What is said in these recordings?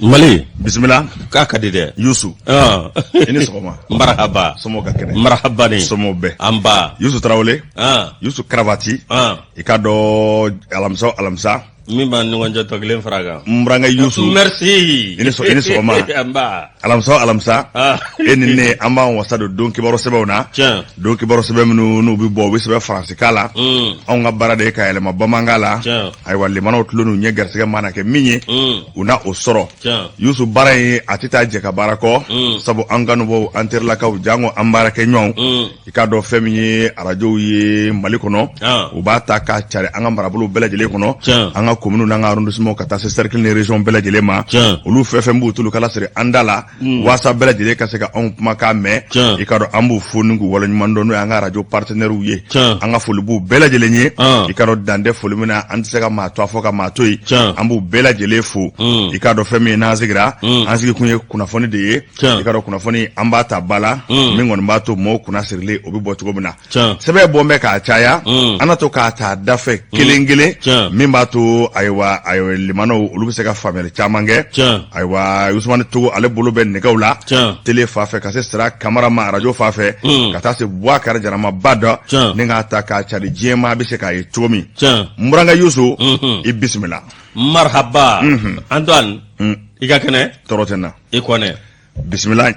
Mali bismillah ka kadide Yusu ini sogoma marhaba somo ka kene marhaba ni somo be amba Yusu Traoré Yusu Kravati ikado alamsa min ba ngonjo toglen fraga mbranga Yusu merci ini sogoma amba alamsa eni ne amba wasado don kibaro sebewna don kibaro sebemnu no bi bo wi sebe france kala on nga barade ka elema bamangala ay walli mano tlunu nyegar sega manake minye una osoro Yusu baray atita je ka barako sabu anganu bo anterla ka jango ambara ke nyon ikado femini radio yi malikono ubata ka chare anga marabulu belajele kono anga komunu na nga arrondissement kata se cercle ne région belajele ma ulu fefe mbutulu kala sere andala wasa belajele ka se ka on maka me ikado ambu funungu wala nyumando no anga radio partenaire uye anga fulubu belajele nye ikado dande fulumina antiseka ma to afoka ma toyi ambu belajele fu ikado femi na zigra anzigi kunye kuna foni de ikado kuna foni ambata bala mingon mbato mo kuna sirle obi botugo bina sebe bombe ka chaya anato ka ta dafe kelengele mimbato aywa limano ulubise ka family chamange aywa Usman to ale bolo ben negawla tele fafe ka se sira camera ma radio fafe kata se bwa kar jarama bada ninga ta ka chari jema bise ka itomi muranga Yusu bismillah marhaba Antoine iga kene torotena ikone bismillah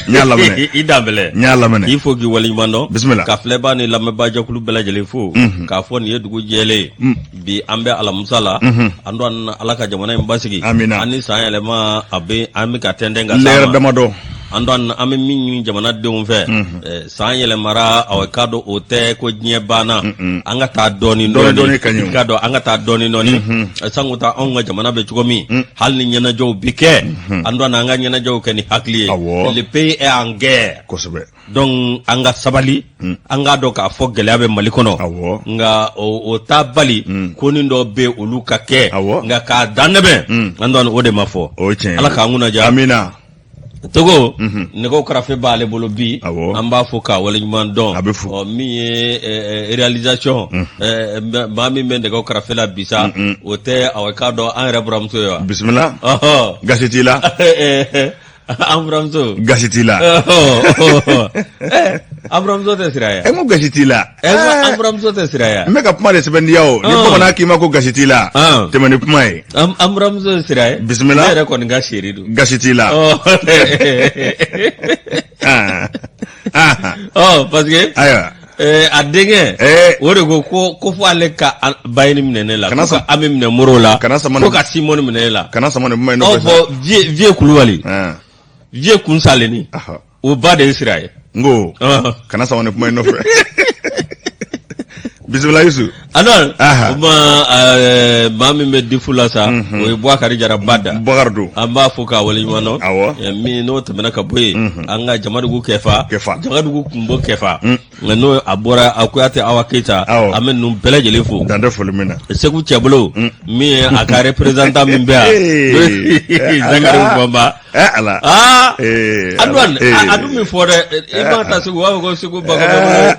nyala mene idambele nyala mene il faut que wali mando bismillah ka fleba ni lambe ba jakulu bela jele fo ka fo ni dugu jele bi ambe ala musala andon ala ka jamana mbasigi ani sa elema abe ami ka tendenga sama leer damado andon ami min jamana de on fe sa yele mara aw kado ote ko nye bana anga ta doni kado anga ta doni noni sanguta on jamana be chugomi hal ni nyana jow bike andon anga nyana jow keni hakli le pays est en guerre donc anga sabali anga do ka fo gelabe malikono nga o tabali koni ndo be oluka ke nga ka danebe andon ode mafo ala ka nguna ja amina togo ne ko krafe balé bolo bi amba foka wala ñman don mi réalisation ba mi men de ko krafe la bisa o te awakado en rebramso yo bismillah gasitila Amramso gasitila Amramso te siraya mo gasitila Amramso te siraya mega puma de sebendi yao ni puma ki ma ko gasitila temani puma e Amramso siraya bismillah era kon gashiridu gasitila parce que aya adenge wore ko fo ale ka bayni minene la ko amim ne morola ko ka simon minene la kana samone buma no ko vie kulwali vie kun saleni o ba de Israël ngo kana samone buma no fe bismillah Yusu anon mami me difula sa o bo akari jara bada bogardo amba foka wali mano mi no tamana ka boy anga jamadu gu kefa jamadu gu kumbo kefa no abora akwate awaketa amen num belaje lefu dande fulmina segu cheblo mi aka representant min bea zangaru bomba ala adwan adu mi fore ibata segu wa go segu bago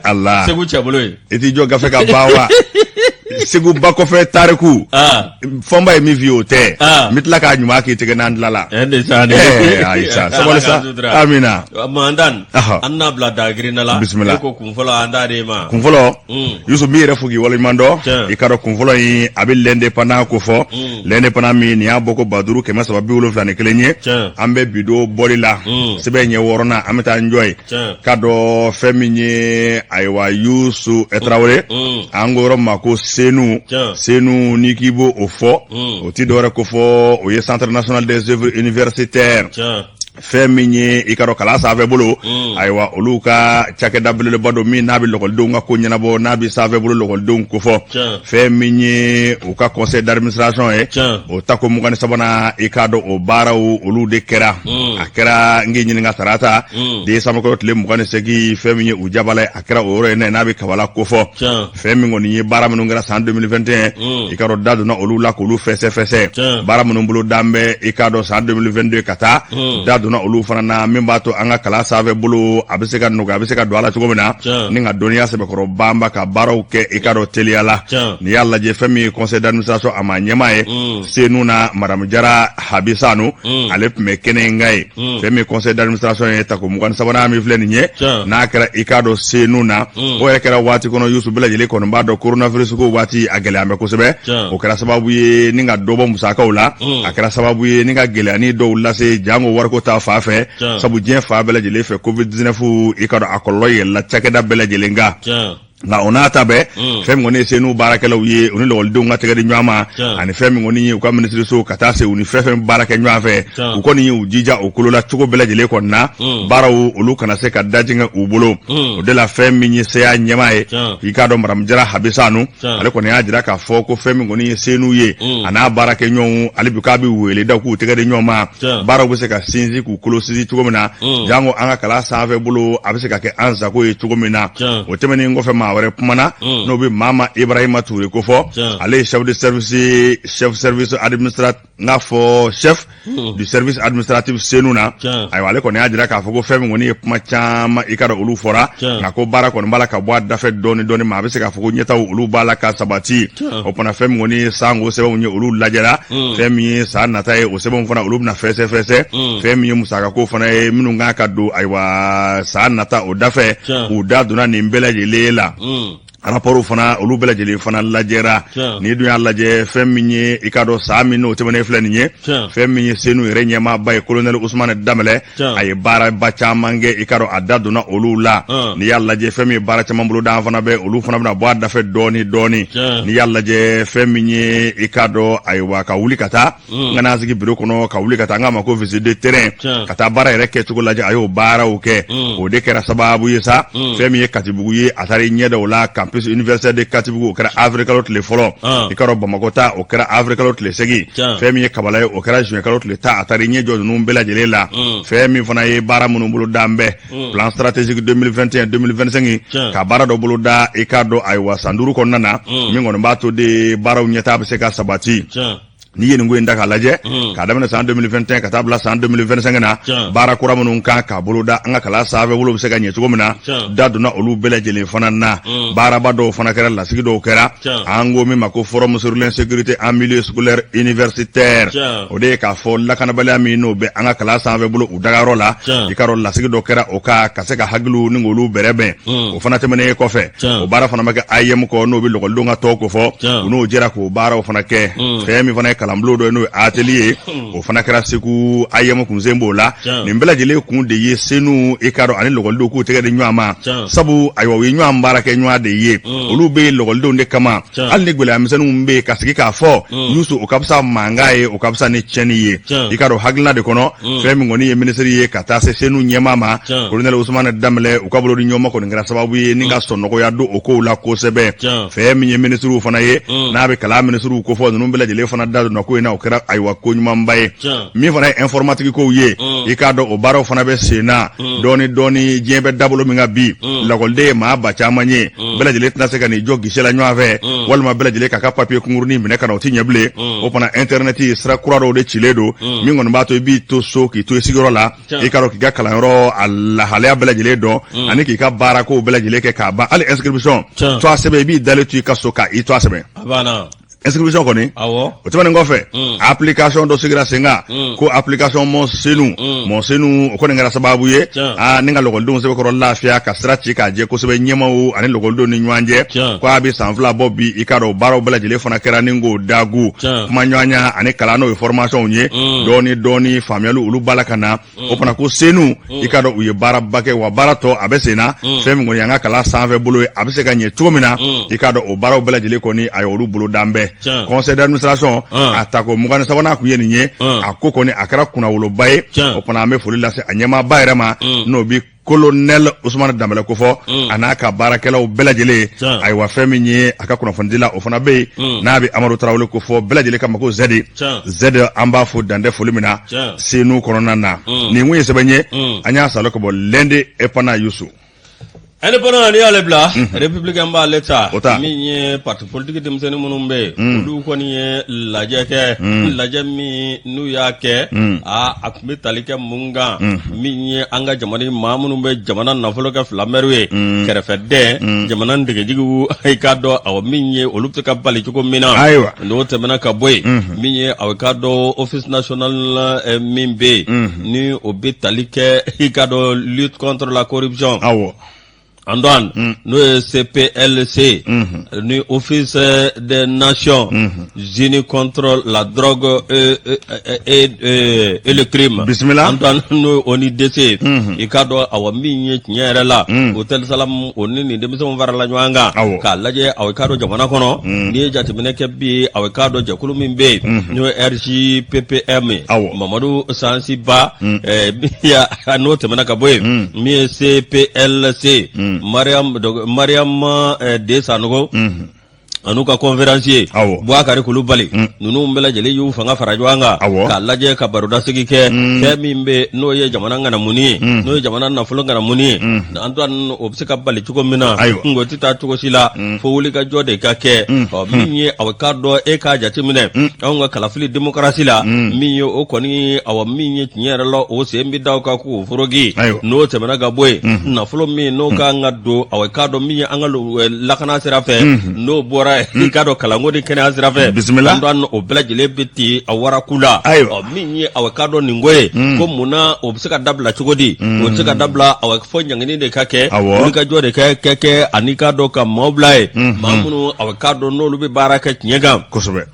Allah segu cheblo eti joga feka bawa segu bako fe tariku fomba mi viote mitla ka nyuma ki tege nan lala ndesane aisha sabalisa amina mandan anna bla dagrina la ko kumfolo anda de ma kumfolo Yusu mi refugi wala mando ikaro kumfolo yi abil lende pana ko fo lende pana mi ni aboko baduru ke masa babi wolo flane kelenye ambe bido bolila sebe nye worona ameta enjoy kado feminye aywa Yusu Traoré angoro mako senu nikibo ofo oti dora ko fo o Centre national des œuvres universitaires feminye ikaro kala save bolo aywa oluka chake dabule bado mi nabi lokol donga ko nyana bo nabi save bolo lokol don ko fo feminye uka conseil d'administration o tako mugani sabana ikado o baraw olu de kera akera ngi nyini ngasarata de samako tle mugani segi feminye ujabale akera o re ne nabi kabala ko fo femingo ni baramunu ngara san 2021 ikaro dadu na olu la ko lu fese baramunu bulu dambe ikado san 2022 kata dadu donna olu fana na min b'a to an ka kala sanfɛ bolo a bɛ se ka nɔgɔya a bɛ se ka don a la cogo min na ni ka dɔnniya sɛbɛkɔrɔ banba ka baaraw kɛ i ka dɔn teliya la n'i y'a lajɛ fɛn min ye conseil d'administration a ma ɲɛmaa ye Senu na madame Jara Habisanu ale tun bɛ kɛnɛ in ka ye fɛn min conseil d'administration ye tako 23 min filɛ nin ye n'a kɛra i ka dɔn Senu na o yɛrɛ kɛra waati kɔnɔ Yusu bɛɛ lajɛlen kɔni b'a dɔn coronavirus ko waati a gɛlɛya bɛ kosɛbɛ o kɛra sababu ye ni ka dɔ bɔ musakaw la a kɛra sababu ye ni ka gɛlɛyani dɔw lase jango wariko ta fa fɛ sabu diɲɛ fa bɛɛ lajɛlen fɛ covid-19 i ka dɔn a kɔlɔlɔ yɛlɛla cakɛda bɛɛ lajɛlen kan nka o n'a ta bɛɛ fɛn min kɔni ye Senu baarakɛlaw ye u ni lɔgɔlidenw ka tɛgɛ di ɲɔgɔn ma ani fɛn min kɔni ye u ka minisiriso ka taa se u ni fɛn baara kɛ ɲɔgɔn fɛ u kɔni ye u jija o kolo la cogo bɛɛ lajɛlen kɔni na baaraw olu kana se ka dajingɛ u bolo o de la fɛn min ye seya ɲɛmaa ye i k'a dɔn madame Jara Habisanu ale kɔni y'a jira k'a fɔ ko fɛn min kɔni ye Senu ye a n'a baara kɛ ɲɔgɔnw ale bi k'a bɛ wele da k'u tɛgɛ di ɲɔgɔn ma baaraw bɛ se ka sinsin k'u kolo sinsin cogo min na jango an ka kalan sanfɛ bolo a bɛ se ka kɛ an sago ye cogo min na o tɛmɛnen kɔfɛ maa wɛrɛ kumana n'o bɛ Mama Ibrahima Toure ko fɔ ale ye chef du service administratif Senu na ayiwa ale kɔni y'a jira k'a fɔ ko fɛn min kɔni ye kuma caman i ka dɔn olu fɔra nka ko baara kɔni b'a la ka bɔ a dafɛ dɔɔni dɔɔni ma a bɛ se k'a fɔ ko ɲɛtaw olu b'a la ka sabati o fana fɛn min kɔni ye sango sɛbɛnw ye olu lajɛra fɛn min ye san nata ye o sɛbɛnw fana olu bɛna fɛsɛ fɛn min ye musakako fana ye minnu kan ka don ayiwa san nata o dafɛ u da donna nin bɛɛ lajɛlen la rapport fana olu bɛɛ lajɛlen fana lajɛra ni dun y'a lajɛ fɛn min ye i ka dɔn saa min n'o tɛmɛnen filɛ nin ye fɛn min ye Senu yɛrɛ ɲɛmaaba ye colonel Ousmane Dambɛlɛ a ye baaraba caman kɛ i ka dɔn a da donna olu la n'i y'a lajɛ fɛn min ye baara caman bolo da fana bɛ olu fana bɛna bɔ a dafɛ dɔɔni n'i y'a lajɛ fɛn min ye i ka dɔn ayiwa ka wuli ka taa n kana sigi bureau kɔnɔ ka wuli ka taa an k'a ma ko visite de terrain ka taa baara yɛrɛ kɛcogo lajɛ a y'o baaraw kɛ o de kɛra sababu ye sa fɛn min ye Katibugu ye a taara i ɲɛ da o la campus universitaire de Katibugu o kɛra avril kalo tile fɔlɔ i ka dɔn Bamako ta o kɛra avril kalo tile segin fɛn min ye Kabala ye o kɛra juin kalo tile ta a taara i ɲɛ jɔ ninnu bɛɛ lajɛlen la fɛn min fana ye baara minnu bolo da n bɛ plan stratégique 2021-2025 ka baara dɔ bolo da i ka dɔn ayiwa san 5 kɔnɔna na min kɔni b'a to de baaraw ɲɛtaa bɛ se ka sabati n'i ye nin ko in da k'a lajɛ k'a daminɛ san 2021 ka taa bila san 2025 na baara kura minnu kan k'a bolo da an ka kalan sanfɛ bolo bɛ se ka ɲɛ cogo min na da donna olu bɛɛ lajɛlen fana na baaraba dɔw fana kɛra lasigi dɔw kɛra an ko min ma ko forum sur l'insécurité en milieu scolaire universitaire o de ye k'a fɔ lakanabaliya min n'o bɛ an ka kalan sanfɛ bolo u dagayɔrɔ la i ka dɔn lasigi dɔ kɛra o ka se ka hakiliw ni k'olu bɛrɛbɛn o fana tɛmɛnen kɔfɛ o baara fana ma kɛ AIM kɔ n'o bɛ lɔgɔlidenw ka tɔn ko fɔ u n'o jɛra k'o baaraw fana kɛ fɛn min fana ye kalanbulon dɔ n'o ye atelier o fana kɛra Segu AIM kunsen b'o la nin bɛɛ lajɛlen kun de ye Senu i ka dɔn ani lɔgɔlidenw k'u tɛgɛ di ɲɔgɔn ma sabu ayiwa u ye ɲɔgɔn baara kɛ ɲɔgɔn de ye olu bɛ lɔgɔlidenw de kama hali ni gɛlɛyamisɛnninw bɛ yen ka sigi k'a fɔ Yusu o ka fisa mankan ye o ka fisa ni tiɲɛni ye i ka dɔn hakilina de kɔnɔ fɛn min kɔni ye minisiri ye ka taa se Senu ɲɛmaa ma colonel Ousmane Dambɛlɛ u ka bolo di ɲɔgɔn ma kɔni kɛra sababu ye ni ka sɔnnɔgɔya don o kow la kosɛbɛ fɛn min ye minisiriw fana ye n'a bɛ kalan minisiriw ko fɔ ninnu bɛɛ lajɛlen fana da donna ko in na o kɛra ayiwa ko ɲumanba ye min fana ye informatique kow ye i k'a dɔn o baaraw fana bɛ sen na dɔɔni diɲɛ bɛ dabolo min ka bi lakɔliden ye maa ba caman ye bɛɛ lajɛlen tɛna se ka n'i jɔ gise la ɲɔgɔn fɛ walima bɛɛ lajɛlen k'a ka papier kunkurunin minɛ ka na o ti ɲɛ bilen o fana internet sira kura dɔw de cilen don min kɔni b'a to i b'i to so k'i to i sigiyɔrɔ la i k'a dɔn k'i ka kalanyɔrɔ a lahalaya bɛɛ lajɛlen dɔn ani k'i ka baara kow bɛɛ lajɛlen kɛ k'a ban hali inscription to a sɛbɛn i b'i dalen to i ka so ka i to a sɛbɛn inscription kɔni o tɛmɛnen kɔfɛ application dɔ sigira sen kan ko application Mon Senu o kɔni kɛra sababu ye ni ka lɔgɔlidenw sɛbɛkɔrɔ lafiya ka sira ci k'a jɛ kosɛbɛ ɲɛmaw ani lɔgɔlidenw ni ɲɔgɔn cɛ ko a bɛ san 2 bɔ bi i ka dɔn baaraw bɛɛ lajɛlen fana kɛra ni k'o dagu kuma ɲɔgɔnya ani kalan n'o ye formation ye dɔɔni faamuyaliw olu b'a la ka na o fana ko Senu i ka dɔn u ye baaraba kɛ wa baara tɔ a bɛ sen na fɛn min kɔni an ka kalan sanfɛ bolo ye a bɛ se ka ɲɛ cogo min na i ka dɔn o baaraw bɛɛ lajɛlen kɔni a ye olu bolo dan bɛɛ conseil d'administration a ta ko 23 kun ye nin ye a ko kɔni a kɛra kunnawoloba ye o fana an bɛ foli lase a ɲɛmaaba yɛrɛ ma n'o bi colonel Ousmane Dambɛlɛ ko fɔ a n'a ka baarakɛlaw bɛɛ lajɛlen ayiwa fɛn min ye a ka kunnafonidi la o fana bɛ yen n'a bɛ Amadu Tarawele ko fɔ bɛɛ lajɛlen kama ko Zɛdi an b'a fɔ dantɛ foli min na Senu kɔnɔna na nin kun ye sɛbɛn ye an y'a salo ka bɔ Lɛnde Epana Yusu indépendant ni ale bla républicain ba l'état min ye parti politique demseni munun be olu koni ye lajɛ min n'u y'a kɛ a kun bɛ tali kɛ mun kan min ye an ka jamana maa minnu bɛ jamana nafolo kɛ filamɛriw ye kɛrɛfɛdɛn jamana degejigiw i k'a dɔn awɔ min ye olu bɛ se ka bali cogo min na n'o tɛmɛna ka bɔ yen min ye awɔ k'a dɔn office national min bɛ yen ni o bɛ tali kɛ i k'a dɔn lutte contre la corruption Antoine, nous CPLC, nous Office des Nations Unies contre la drogue et le crime. Bismillah. Antoine, nous ONIDC, ikado awami nyere la, Hotel Salam onini demiso varala nyanga, ka laje awikado jamana kono, ni jatimene kebi awikado jakulu mimbe, nous RJPPM, Mamadou Sansiba, ya anote menaka boy, mi CPLC. Mariam de Sanogo anuka conférencier Bouakari Koulibaly nunu mbela jeli yu fanga farajwanga ka laje ka baruda sigike ke mimbe no ye jamana ngana muni no ye jamana na fulanga na muni Antoine obsika bali chuko mina ngoti ta chuko sila fo wuli ka jode ka ke minye awakado e ka jatimine awanga kalafili demokrasi la minyo okoni awa minye nyere lo o sembi daw ka ku forogi no temana ga boy na fulo mi no ka ngado awakado minye angalo lakana serafe no bora ikado kalangodi kene azrafe bismillah ndwan o blajile biti awara kula minye awakado ningoye ko muna obsika dabla chugodi obsika dabla awakfo nyangini de kake ulika jode keke anikado ka moblay mamunu awakado no lubi baraka nyega kosobe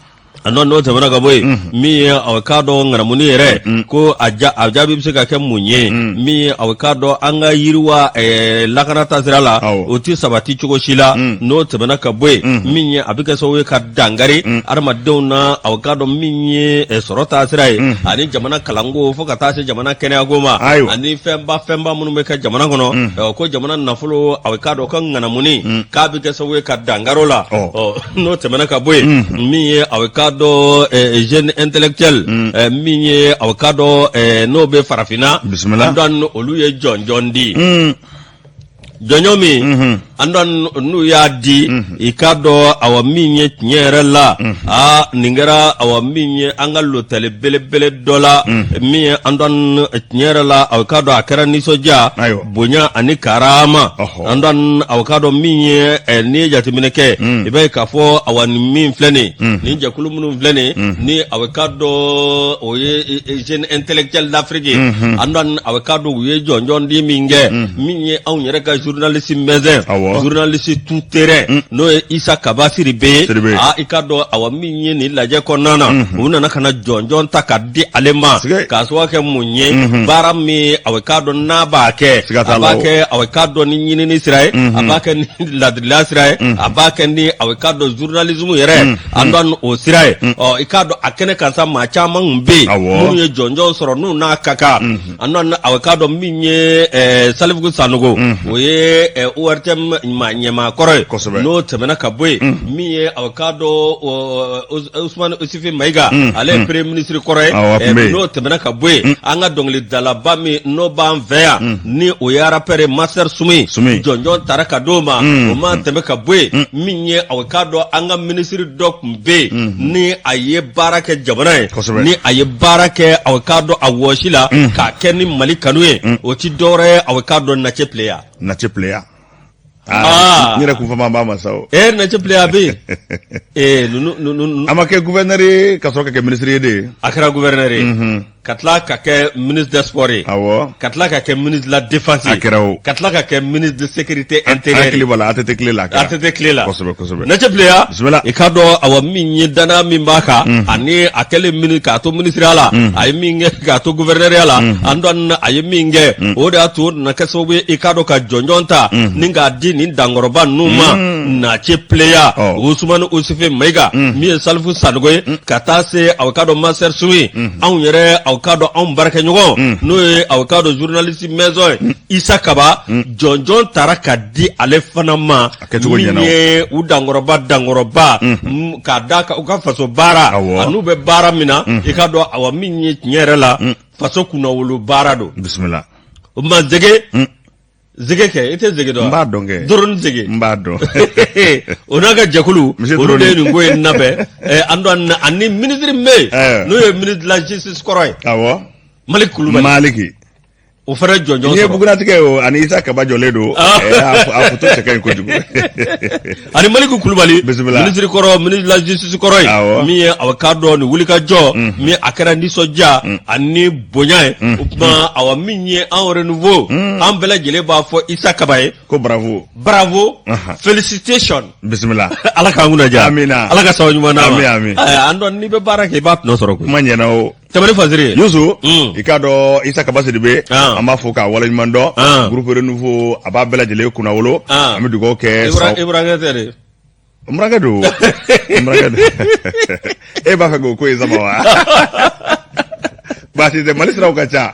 anon no tabara ga boy mi awakado ngara muni ere ko ajabi bisika ke munye mi awakado anga yirwa lakana tazirala oti sabati chugo shila no tabana ka boy mi abika sowe ka dangari arma dewna awakado mi sorota asirai ani jamana kalango fo ka tase jamana kene agoma ani femba munu be ka jamana kono ko jamana nafulo awakado kan ngana muni ka bika sowe ka dangarola no tabana ka boy mi awakado jeune intellectuel minye awakado no be farafina andan olu ye John di jonyomi andan nu ya di ikado awa minye nyere la ningera awa minye angalo tele bele dola minye andan nyere la awakado akara nisoja bonya ani karama andan awakado minye ni jatimineke ibe kafo awa min fleni ni jakulu munu fleni ni awakado oye jeune intellectuel d'Afrique andan awakado ye John di minge minye aw nyere ka journaliste maison journaliste tout terrain no Isa Kabasiri be ikado awaminye ni laje konana una nakana jonjon takadi alema kaswa ke munye barami awakado na bake awakado ni nyini ni Israel abake ni ladila Israel abake ni awakado journalism yere andan o Israel ikado akene kansa machama mbe munye jonjon soro nu na kaka andan awakado minye Salifu Sanogo oye uartem nyema kore no temena kabwe miye awakado Usman Usifi Maiga ale premier ministre kore no temena kabwe anga dongli dalabami no ban vea ni oyara pere master sumi jonjon taraka doma o man temena kabwe miye awakado anga ministre dok mbe ni aye barake jabana ni aye barake awakado awoshila ka keni malikanwe oti dore awakado na player nira kufama mama sao na player bi amake gouverneur kasroka ke ministre de akara gouverneur katla ka ke ministre des sports katla ka ke ministre de la défense katla ka ke ministre de sécurité intérieure atete clela kosobe na player bismillah ikado awa minyi dana mimbaka ani akele ministre ka to ministre ala ay minge ka to gouverneur ala andon ay minge oda to na kasobe ikado ka jonjonta ninga ni dangoroba numa na player Usman Usifi Maiga mi Salifu Sanogo katase awakado master sui an yere awakado an baraka nyugo no awakado journaliste maison Isa Kaba jonjon taraka di ale fanama mi u dangoroba kadaka uka faso bara anu be bara mina ikado awami nyere la faso kuna wulu bara do bismillah mazege zege ke ite zege do mba donge doron zege mba do onaga jakulu onu de ni ngoy nabe ando anni ministre me no ye ministre de la justice koroy awo Malik Kulubali Maliki o fara jonjo ni buguna tike o ani Isa Kabajo ledo a photo cheka ko jugu ani Malik Kulubali ministre koro ministre de la justice koroy mi avocado ni wulika jo mi akara ndi soja ani bonya upma awa minye en renouveau en bela jele ba fo Isa Kabaye ko bravo félicitations bismillah ala ka nguna ja amina ala ka sawu mana amin ando ni be barake bat no soro ko manyana o tamari faziri yusu ikado Isa Kabasi dibe amba foka wala nyumando groupe renouveau aba bela jele kuna wolo ami dugo ke Ibrahima tere mragado e ba fa go ko izama wa basi de malisra ukacha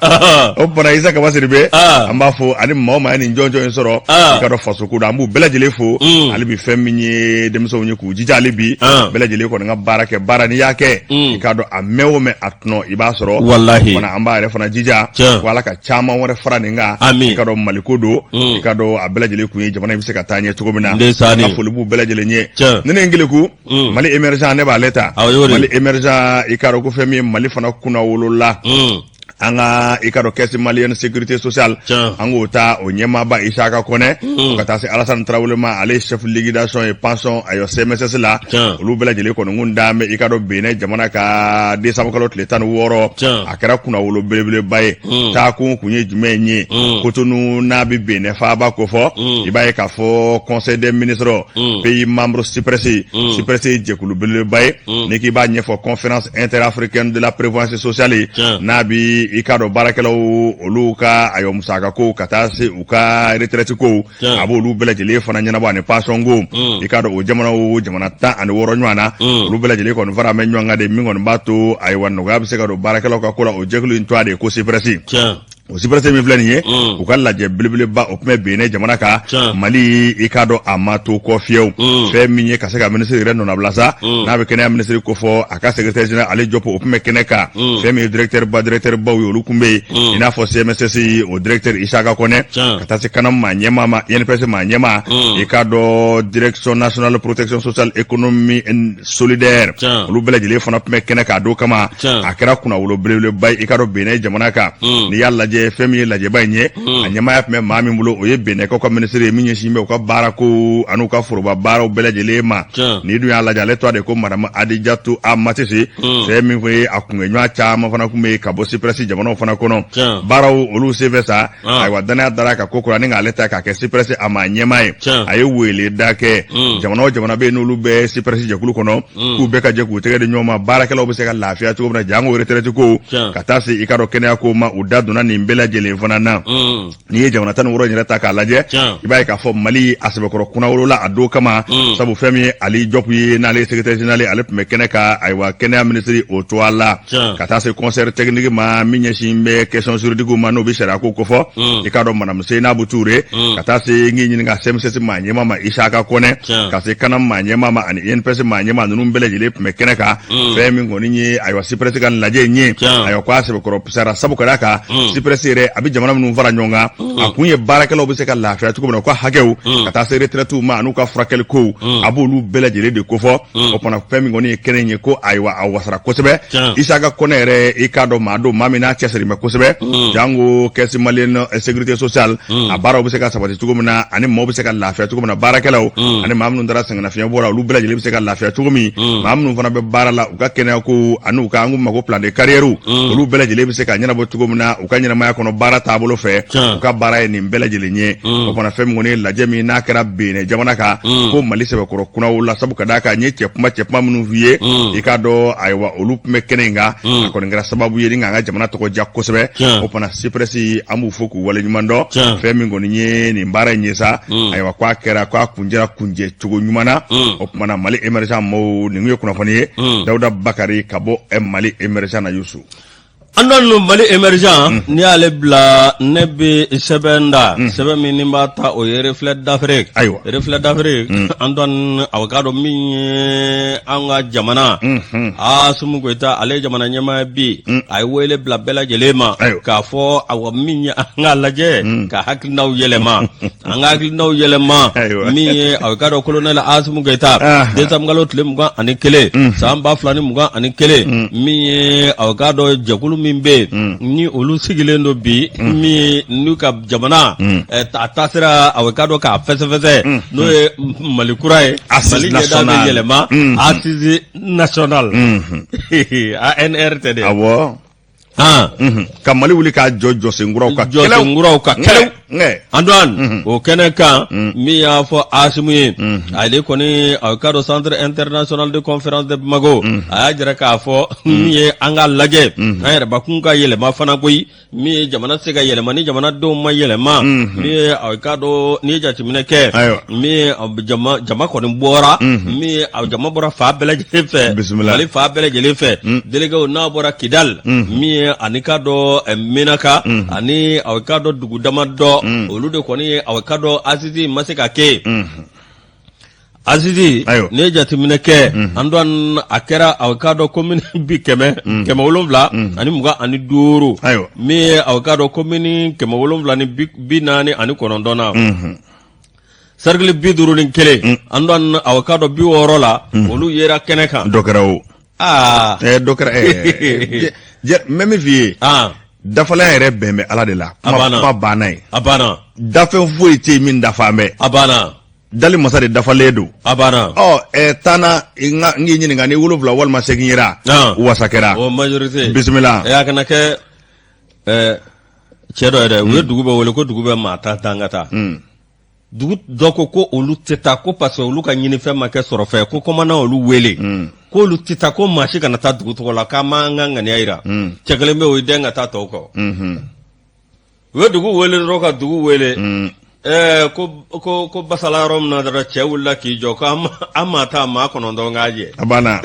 o bona Isa Kabasi dibe amba fo ani mama ni njonjo nsoro ikado fasuku da ambu bela jele fo ali bi femminye demso onye ku jija ali bi bela jele ko nga barake barani yake ikado amewo me atno ibasoro wallahi bona amba re fana jija wala ka chama wore frani nga ikado malikodo ikado abela jele ku jamana bi se ka tanye tugomina na folubu bela jele nye nene ngile ku mali emergent ne ba leta mali emergent ikado ko femi mali fana kuna wolola anga ikado kesi malien sécurité sociale ango ta o nyema ba Isaka Kone kata se Alassane Traoré ma ale chef liquidation et pension ayo CMSS la lu bela jele ko ngunda me ikado bene jamana ka décembre kalot le tan woro akara kuna wolo belebele baye ta ko kunye jumenye kotonu na bi bene fa ba ko fo ibaye ka fo conseil des ministres pays membres cypresi jekulu belebele baye niki ba nyefo conférence interafricaine de la prévoyance sociale na bi ikado barakelo oluka ayo musaka ko katase uka retraite ko abo lu bela jele fana nyana ba ne pension go ikado o jamana ta and woro nywana lu bela jele ko no fara men nyanga de mingon bato ay wanno gabe se kado barakelo ka kola o jeglu intwade ko sipresi o sipresi mi flani ukalla je bilbile ba o me bene jamana ka mali ikado amato ko fiew fe minye ka se ka ministre reno na blasa na be kene ministre ko fo aka secrétaire général ali jopo o me kene ka fe mi directeur ba yolu kumbe ina fo CMSS o directeur Isaka Kone kata se kanam ma nyema ma YNPS ma nyema ikado direction nationale protection sociale économie et solidaire lu bela jele fona me kene ka do kama akira kuna wolo bele bay ikado bene jamana ka ni yalla je femi la je bay nye anyama ya me mami mulo o ye bene ko ministre mi nyeshi me ko barako anuka furuba baro bela jele ma ni du yalla jale to de ko madame Adijatu Amatisi femi we akunwe nywa cha ma fana kume ka bosi presi jamana fana kono baraw olu sevesa ay wadana daraka kokura ninga leta ka ke sipresi amanyema ay wele dake jamana be no lube sipresi jakulu kono ku be ka jaku tege de nyoma baraka lo be se ka lafiya to na jango retraite ko katasi ikaro kenya ko ma udaduna ni mbela jele fana na ni jamana tan woro nyata ka laje ibay ka fo mali asbe ko kuna wolo la ado kama sabu femi ali jopuyi na le secrétaire général ale me keneka ay wa kenya ministry o toala katasi conseil technique ma minye shimbe question juridique ma no be shara ko fo ikado manam Seyna Buture katasi ngi nga semsesi ma nyema ma Isaka Kone kasi kanam ma nyema ma ani NPS ma nyema nunu mbele jile me keneka femi ngoni nyi ay wa sipresi kan laje nyi ay kwa se ko sara sabu kadaka sipresi re abi jamana nunu fara nyonga akunye barakelo be se kan lafiya tuko na kwa hagew katasi retraitu ma anu ka frakel ko abulu bele jile de ko fo opona femi ngoni kenenye ko ay wa awasara ko sebe Isaka Kone re ikado ma do mamina cheseri me ko sebe jango kesi malien sécurité sociale abara be se ka sabati tuko na ani mo be se ka lafiya tuko na barakelo ani mamnu ndara sangana fiya bora lu bele jile be se ka lafiya tuko mi mamnu fana be barala uka kenya ko anu ka angu mako plan de carrière lu bele jile be se ka nyana bo tuko na uka nyana maya kono bara tabolo fe uka bara ni bele jile nye opona fem ngone la jemi na kara bene jamana ka ko malise be ko kuna wala sabu kadaka nye chepma munu vie ikado aywa olu me kenenga ko ngira sababu yedi nga jamana to ko jakko sebe opona sipresi amu foku wala nyumando femi ngoni nye ni mbara nyesa aywa kwa kera kwa kunjera kunje tugo nyumana opona mali emergent mo ni nguye kuna fani Dauda Bakari kabo mali emergent na Yusu andon Mali émergent ni ale bla nebe sebenda sebe minimba ta o reflet d'Afrique reflet d'Afrique andon awkado mi anga jamana sumu goita ale jamana nyama bi ay wele bla bela jelema ka fo awa mi anga laje ka haknaw yelema anga haknaw yelema mi awkado colonel sumu goita desam galot lemga anikele samba flani muga anikele mi awkado jakulu mimbe ni olu sigilendo bi mi nuka jamana tasira awkado ka fese no e malikura e mali national yelema assise national ANRTD awo ka Mali wuli ka jojo singuraw ka kelew andoan o keneka mi ya fo asimu ale koni awkado centre international de conférence de Bamako aya jira ka fo mi anga laje ayre bakunga yele ma fana koyi mi jamana sega yele mani jamana do ma yele ma mi awkado ni jatimine ke mi jama koni bora mi jama bora fa bele jefe ali fa bele jelefe delega na bora Kidal mi anikado minaka ani awkado dugudama do olude koni awkado asidi masika ke asidi ne jatimine ke andon akera awkado commune bi keme wolonvla ani muga ani duru mi awkado commune keme wolonvla ni bi nani ani konondona sargli bi duru ni kele andon awkado bi worola olu yera keneka dokarawo dokara même vie dafala yɛrɛ bɛnbɛ ala de la kuma banna ye dafɛn foyi tɛ min dafa mɛ dali masa de dafalen don tana n k'i ɲininka ni 7 walima 8 yera wasa kɛra o majorité bisimila a kana kɛ cɛ dɔ yɛrɛ u ye dugu bɛ wele ko dugu bɛ maa tan ka taa dugu dɔ ko olu tɛ taa ko parce que olu ka ɲinifɛn ma kɛ sɔrɔ fɛ ko commandant olu wele ko olu tɛ taa ko maa si kana taa dugu tɔgɔ la k'a ma an ka ŋaniya yira cɛ kelen bɛ o ye den ka taa tɔw kɔ u ye dugu wele dɔrɔn ka dugu wele ko basala yɔrɔ min na dɔrɔn cɛ wulila k'i jɔ ko an ma taa maa 9 k'a jɛ a banna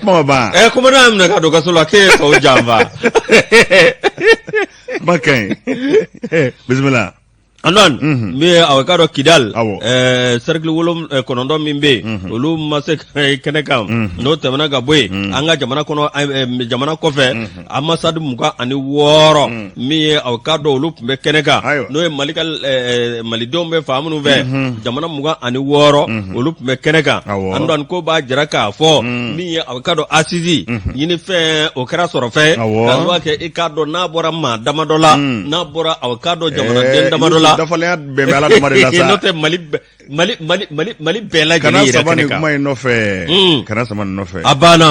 kuma ban commandant y'a minɛ ka don kaso la k'e tɔw janfa ba kaɲi bisimila andon mi awkado Kidal cercle 9 min be olu ma se kene kam no temana ga boy anga jamana kono jamana kofɛ ambassade muga ani woro mi awkado olu be kene ka no e malidenw be faamunu fɛ jamana muga ani woro olu be kene ka andon ko ba jira ka fɔ mi awkado asisi yini fɛ o kɛra sɔrɔ fɛ ka ke ikado na bɔra ma damadola na bɔra awkado jamana den damadola dafalenya bɛnbɛ ala dama de la sa n'o tɛ Mali bɛɛ lajɛlen yɛrɛ kɛnɛ kan kuma in nɔfɛ kana sama nin nɔfɛ a banna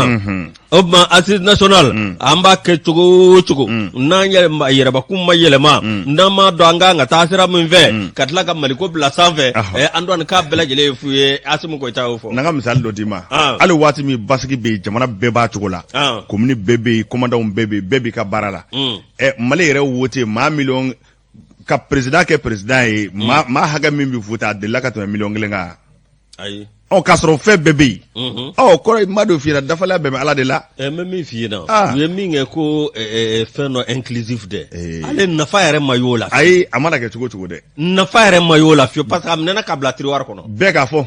o tuma assise national an b'a kɛ cogo o cogo n'an yɛrɛbakun ma yɛlɛma n'an m'a dɔn an kan ka taa sira min fɛ ka tila ka Maliko bila sanfɛ an dɔn k'a bɛɛ lajɛlen ye fu ye Asimu Goyita y'o fɔ. n'an ka misali dɔ d'i ma hali waati min basigi bɛ yen jamana bɛɛ b'a cogo la komini bɛɛ bɛ yen commandant bɛɛ bɛ yen bɛɛ b'i ka baara la Mali yɛrɛ wote maa miliyɔn ka président kɛ président ye maa hakɛ min bɛ voter a delila ka tɛmɛ 1 million kan ayi k'a sɔrɔ fɛn bɛɛ bɛ yen kɔrɔ ma dɔ f'i ɲɛna dafalenya bɛɛ bɛ ala de la n bɛ min f'i ɲɛna u ye min kɛ ko fɛn dɔ inclusif dɛ ale nafa yɛrɛ ma y'o la ayi a mana kɛ cogo cogo dɛ nafa yɛrɛ ma y'o la fiyewu parce que a minɛna ka bila tiroir kɔnɔ bɛɛ k'a fɔ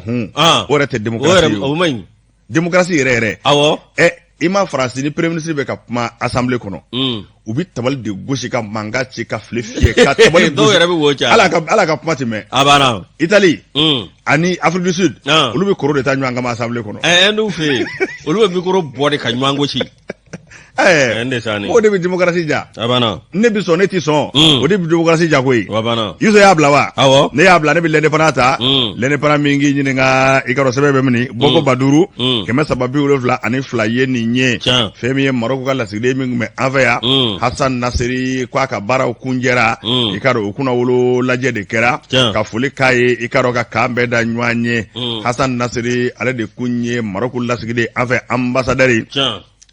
o yɛrɛ tɛ démocratie ye o ma ɲi démocratie yɛrɛ yɛrɛ awɔ i ma faransi ni premier ministre bɛ ka kuma assemblée kɔnɔ u bi tabali de gosi ka mankan ci ka file fiyɛ ka tabali dɔw yɛrɛ bɛ wo cɛ ala ka kuma tɛ mɛn a banna Italie ani Afrique du Sud olu bɛ koro de ta ɲɔgɔn kama assemblée kɔnɔ n'u fɛ yen olu bɛ micro bɔ de ka ɲɔgɔn gosi o de bɛ démocratie ja a banna ne bi sɔn ne ti sɔn o de bɛ démocratie ja koyi a banna Yusu y'a bila wa awɔ ne y'a bila ne bɛ l'indépendant ta l'indépendant min k'i ɲininka i ka dɔn sɛbɛn bɛ min Boko Baduru 372 ye nin ye fɛn min ye Marɔku ka lasigiden min tun bɛ an fɛ yan Hassan Naseri k'a ka baaraw kunjɛra i ka dɔn o kunnawolo lajɛ de kɛra ka foli k'a ye i ka dɔn ka kan bɛɛ da ɲɔgɔn ye Hassan Naseri ale de kun ye Marɔku lasigiden an fɛ ambassadeur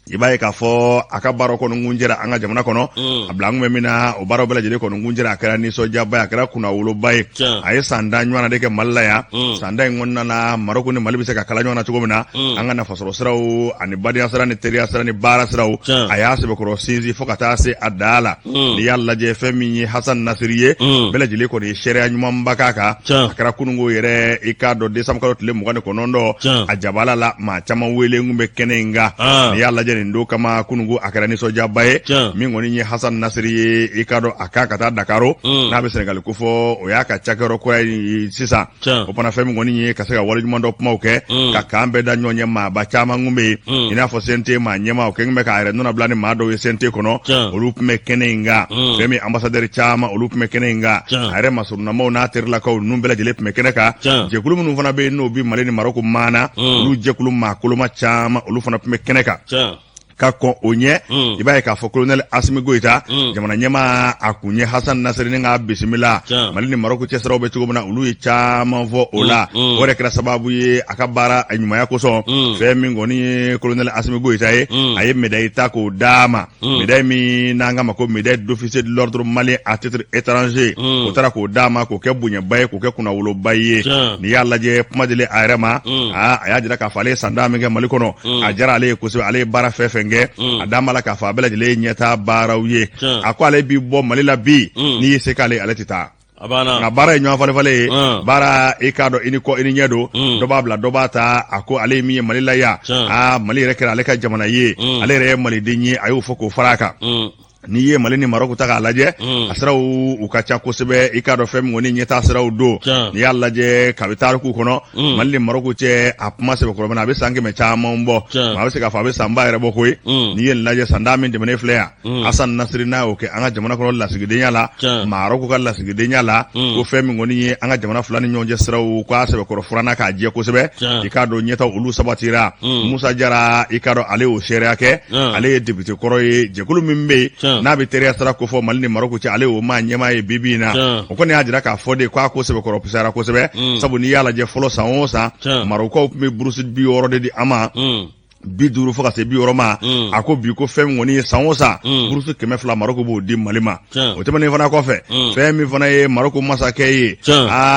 i b'a ye k'a fɔ a ka baaraw kɔnɔ ngunjɛra an ka jamana kɔnɔ a bila an kun bɛ min na o baaraw bɛɛ lajɛlen kɔnɔ ngunjɛra a kɛra nisɔndiyaba ye a kɛra kunnawoloba ye a ye san da ɲɔgɔnna de kɛ Mali la yan san da in kɔnɔna na Maroko ni Mali bɛ se ka kala ɲɔgɔn na cogo min na an ka nafasɔrɔ siraw ani badenya sira ni teriya sira ni baara siraw a y'a sɛbɛkɔrɔ sinsin fo ka taa se a dan la n'i y'a lajɛ fɛn min ye Hassan Nasiri ye bɛɛ lajɛlen kɔni ye sariya ɲumanba k'a kan a kɛra kununko yɛrɛ i k'a dɔn décembre kalo tile 29 a jabala la maa caman wele n kun bɛ kɛnɛ in kan n'i y'a lajɛ nin don kama kununko a kɛra nisɔndiyaba ye min kɔni ye Hassan Nasiri ye i k'a dɔn a kan ka taa Dakaro n'a bɛ Senegali ko fɔ o y'a ka cakɛyɔrɔ kura ye sisan o fana fɛn min kɔni ye ka se ka waleɲuman dɔ kumaw kɛ ka kan bɛɛ da ɲɔgɔn ɲɛ maaba caman kun bɛ yen i n'a fɔ CNT maa ɲɛma o kɛn bɛ k'a yɛrɛ nɔnɔ bila ni maa dɔw ye CNT kɔnɔ olu tun bɛ kɛnɛ in kan fɛn min ambassadeur caman olu tun bɛ kɛnɛ in kan a yɛrɛ masurunamaw n'a terilakaw ninnu bɛɛ lajɛlen tun bɛ kɛnɛ kan jɛkulu minnu fana bɛ yen n'o bi Mali ni Maroko maana olu jɛkulu maa koloma caman olu fana tun bɛ kɛnɛ kan ka kɔn o ɲɛ i b'a ye k'a fɔ colonel Asimi Goita jamana ɲɛmaa a kun ye Hassan Nasiri ni k'a bisimila Mali ni Maroko cɛsiraw bɛ cogo min na olu ye caman fɔ o la o yɛrɛ kɛra sababu ye a ka baara a ɲumanya kosɔn fɛn min kɔni ye colonel Asimi Goita ye a ye médaille ta k'o d'a ma médaille min n'an k'a ma ko médaille d'officier de l'ordre malien à titre étranger o taara k'o d'a ma k'o kɛ bonyaba ye k'o kɛ kunnawoloba ye n'i y'a lajɛ kuma deli a yɛrɛ ma a y'a jira k'a fɔ ale ye san da min kɛ Mali kɔnɔ a diyara ale ye kosɛbɛ ale ye baara fɛn fɛn a d'a ma la k'a fɔ a bɛɛ lajɛlen ɲɛtaa baaraw ye a ko ale bi bɔ Mali la bi n'i ye se k'ale ale tɛ taa nka baara ye ɲɔgɔn falen ye baara i k'a dɔn i ni kɔ i ni ɲɛ don dɔ b'a bila dɔ b'a ta a ko ale ye min ye Mali la yan Mali yɛrɛ kɛra ale ka jamana ye ale yɛrɛ ye maliden ye a y'o fɔ k'o fara a kan n'i ye Mali ni Maroko ta k'a lajɛ a siraw u ka ca kosɛbɛ i k'a dɔn fɛn min kɔni ɲɛtaa siraw don n'i y'a lajɛ kabi tariku kɔnɔ Mali ni Maroko cɛ a kuma sɛbɛkɔrɔ min a bɛ san 100 caman bɔ a bɛ se k'a fɔ a bɛ san ba yɛrɛ bɔ koyi n'i ye nin lajɛ san da min tɛmɛnen filɛ yan Hassan Nasiri n'a y'o kɛ an ka jamana kɔnɔ lasigidenya la Maroko ka lasigidenya la ko fɛn min kɔni ye an ka jamana fila ni ɲɔgɔn cɛ siraw k'a sɛbɛkɔrɔ furanna k'a jɛ kosɛbɛ i k'a dɔn ɲɛtaw olu sabatira Musa Jara i k'a dɔn ale y'o sariya kɛ ale ye député kɔrɔ ye jɛkulu min bɛ yen n'a bɛ teriya sira ko fɔ Mali ni Maroko cɛ ale y'o maa ɲɛmaa ye bibi in na o kɔni y'a jira k'a fɔ de k'a ko sɛbɛkɔrɔ pusayara kosɛbɛ sabu n'i y'a lajɛ fɔlɔ san o san Marokaw tun bɛ burusi 60 de di an ma 50 fo ka se 60 ma a ko bi ko fɛn min kɔni ye san o san burusi 200 Maroko b'o di Mali ma o tɛmɛnen fana kɔfɛ fɛn min fana ye Maroko masakɛ ye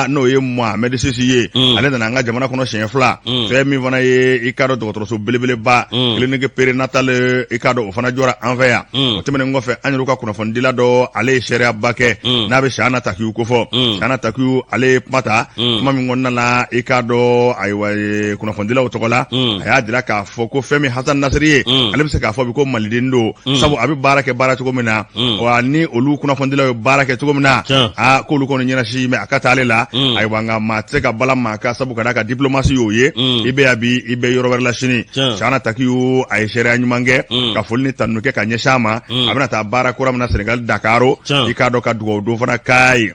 n'o ye Mohamed Sisi ye ale nana an ka jamana kɔnɔ siɲɛ 2 fɛn min fana ye i k'a dɔn dɔgɔtɔrɔso belebeleba clinique périnatale i k'a dɔn o fana jɔra an fɛ yan o tɛmɛnen kɔfɛ an yɛrɛ ka kunnafonidila dɔ ale ye sariyaba kɛ n'a bɛ Siyana Takiyu ko fɔ Siyana Takiyu ale ye kuma ta kuma min kɔnɔna la i k'a dɔn ayiwa kunnafonidilaw tɔgɔ la a y'a jira k'a fɔ ko fɛn min Hassan Nasiri ye ale bɛ se k'a fɔ bi ko maliden don sabu a bɛ baara kɛ baara cogo min na wa ni olu kunnafonidilaw ye baara kɛ cogo min na k'olu kɔni ɲɛnasi mais a ka taa ale la ayiwa nka maa tɛ se ka bala maa ka sabu ka d'a ka diplomasi y'o ye i bɛ yan bi i bɛ yɔrɔ wɛrɛ la sini Siyana Takiyu a ye sariya ɲuman kɛ ka foli ni tanu kɛ ka ɲɛsin a ma a bɛna taa baara kura min na Senegali Dakaro i k'a dɔn ka dugawu don fana k'a ye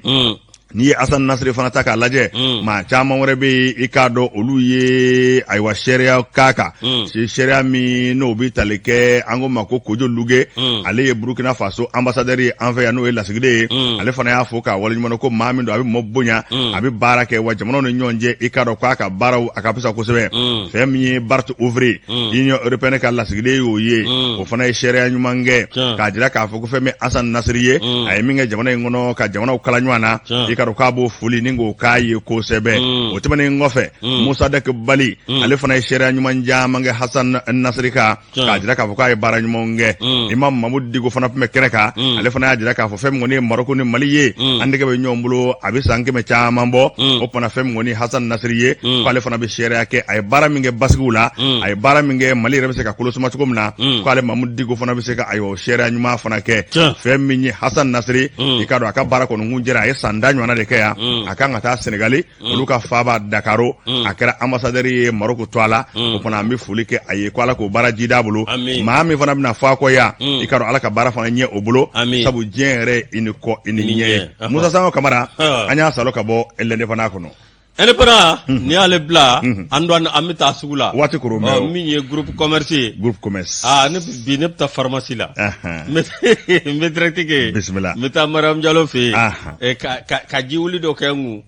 n'i ye Hassan Nasiri fana ta k'a lajɛ maa caman wɛrɛ bɛ yen i k'a dɔn olu ye ayiwa sariya k'a kan sariya min n'o bɛ tali kɛ an ko ma ko Kojo Luge ale ye Burkina Faso ambassadeur ye an fɛ yan n'o ye lasigiden ye ale fana y'a fɔ k'a waleɲuman ko maa min don a bɛ mɔ bonya a bɛ baara kɛ wa jamanaw ni ɲɔgɔn cɛ i k'a dɔn k'a ka baaraw a ka fisa kosɛbɛ fɛn min ye Bart Ouvrier Union européenne ka lasigiden y'o ye o fana ye sariya ɲuman kɛ k'a jira k'a fɔ ko fɛn min Hassan Nasiri ye a ye min kɛ jamana in kɔnɔ ka jamanaw kala ɲɔgɔn na i ka dɔn k'a b'o foli ni k'o k'a ye kosɛbɛ o tɛmɛnen kɔfɛ Musa Dek Bali ale fana ye sariya ɲuman caman kɛ Hassan Nasiri kan k'a jira k'a fɔ k'a ye baara ɲumanw kɛ Imam Mahmud Diko fana tun bɛ kɛnɛ kan ale fana y'a jira k'a fɔ fɛn min kɔni ye Maroko ni Mali ye an dɛgɛ bɛ ɲɔgɔn bolo a bɛ san 100 caman bɔ o fana fɛn min kɔni Hassan Nasiri ye k'ale fana bɛ sariya kɛ a ye baara min kɛ basigiw la a ye baara min kɛ Mali yɛrɛ bɛ se ka kolosuma cogo min na k'ale Mahmud Diko fana bɛ se ka ayiwa sariya ɲuman fana kɛ fɛn min ye Hassan Nasiri i k'a dɔn a ka baara kɔni kun jɛra a ye san da ɲɔgɔnna de kɛ yan a kan ka taa Senegali olu ka faaba Dakaro a kɛra ambassadeur ye Maroko to a la o fana an bɛ foli kɛ a ye ko Ala k'o baara jida bolo maa min fana bɛna fɔ a kɔ yan i ka dɔn Ala ka baara fana ɲɛ o bolo sabu diɲɛ yɛrɛ i ni kɔ i ni ɲɛ ye Musa Sango Kamara an y'a salo ka bɔ Lɛndɛfana kɔnɔ Elpana ni ale bila an don an bɛ taa sugu la waati koro min ye groupe commerce groupe commerce ne bi ne bɛ taa pharmacie la n bɛ direct kɛ bisimila n bɛ taa Mariam Diallo fɛ yen ka ji wuli dɔ kɛ n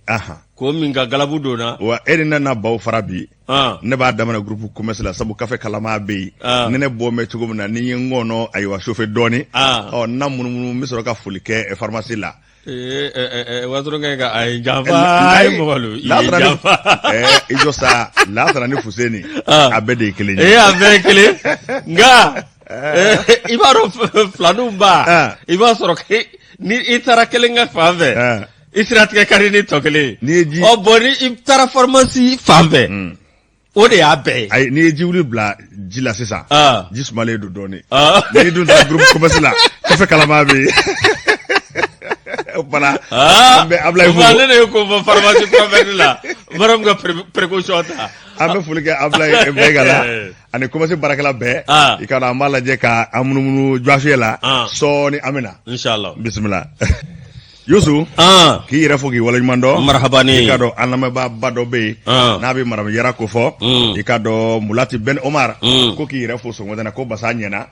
kun ko min ka galabu donna wa na baw farabi ne b'a damana groupe commerce la sabu café kalama be ne bo me cogo na ni ngono ayiwa chauffer doni na munumunu misoro ka foli kɛ pharmacie la watro nga ay java ay molu ijo sa la tara ni fuseni abede kele abede kele nga ibaro flanumba iba soro ke ni itara kele nga fave isirat ke karini tokele o boni itara pharmacie fave o de ya be ay ni jiwli bla jila sisan jismale do doni ni dun da groupe commerce la café kalama be bana ambe ablay fu bana ne ko pharmacie provider la maram nga précaution ta ambe fulike ablay begala ani commencer barakala be ikana mala je ka amunumunu jwafié la so ni amina inshallah bismillah Yusu ki yɛrɛ fo k'i waleɲuman dɔn marhabani i ka dɔn an lamɛnba ba dɔ bɛ yen n'a bɛ maram yara ko fɔ i ka dɔn mulati Ben Omar ko k'i yɛrɛ fo sɔgɔmada na ko basa ɲɛna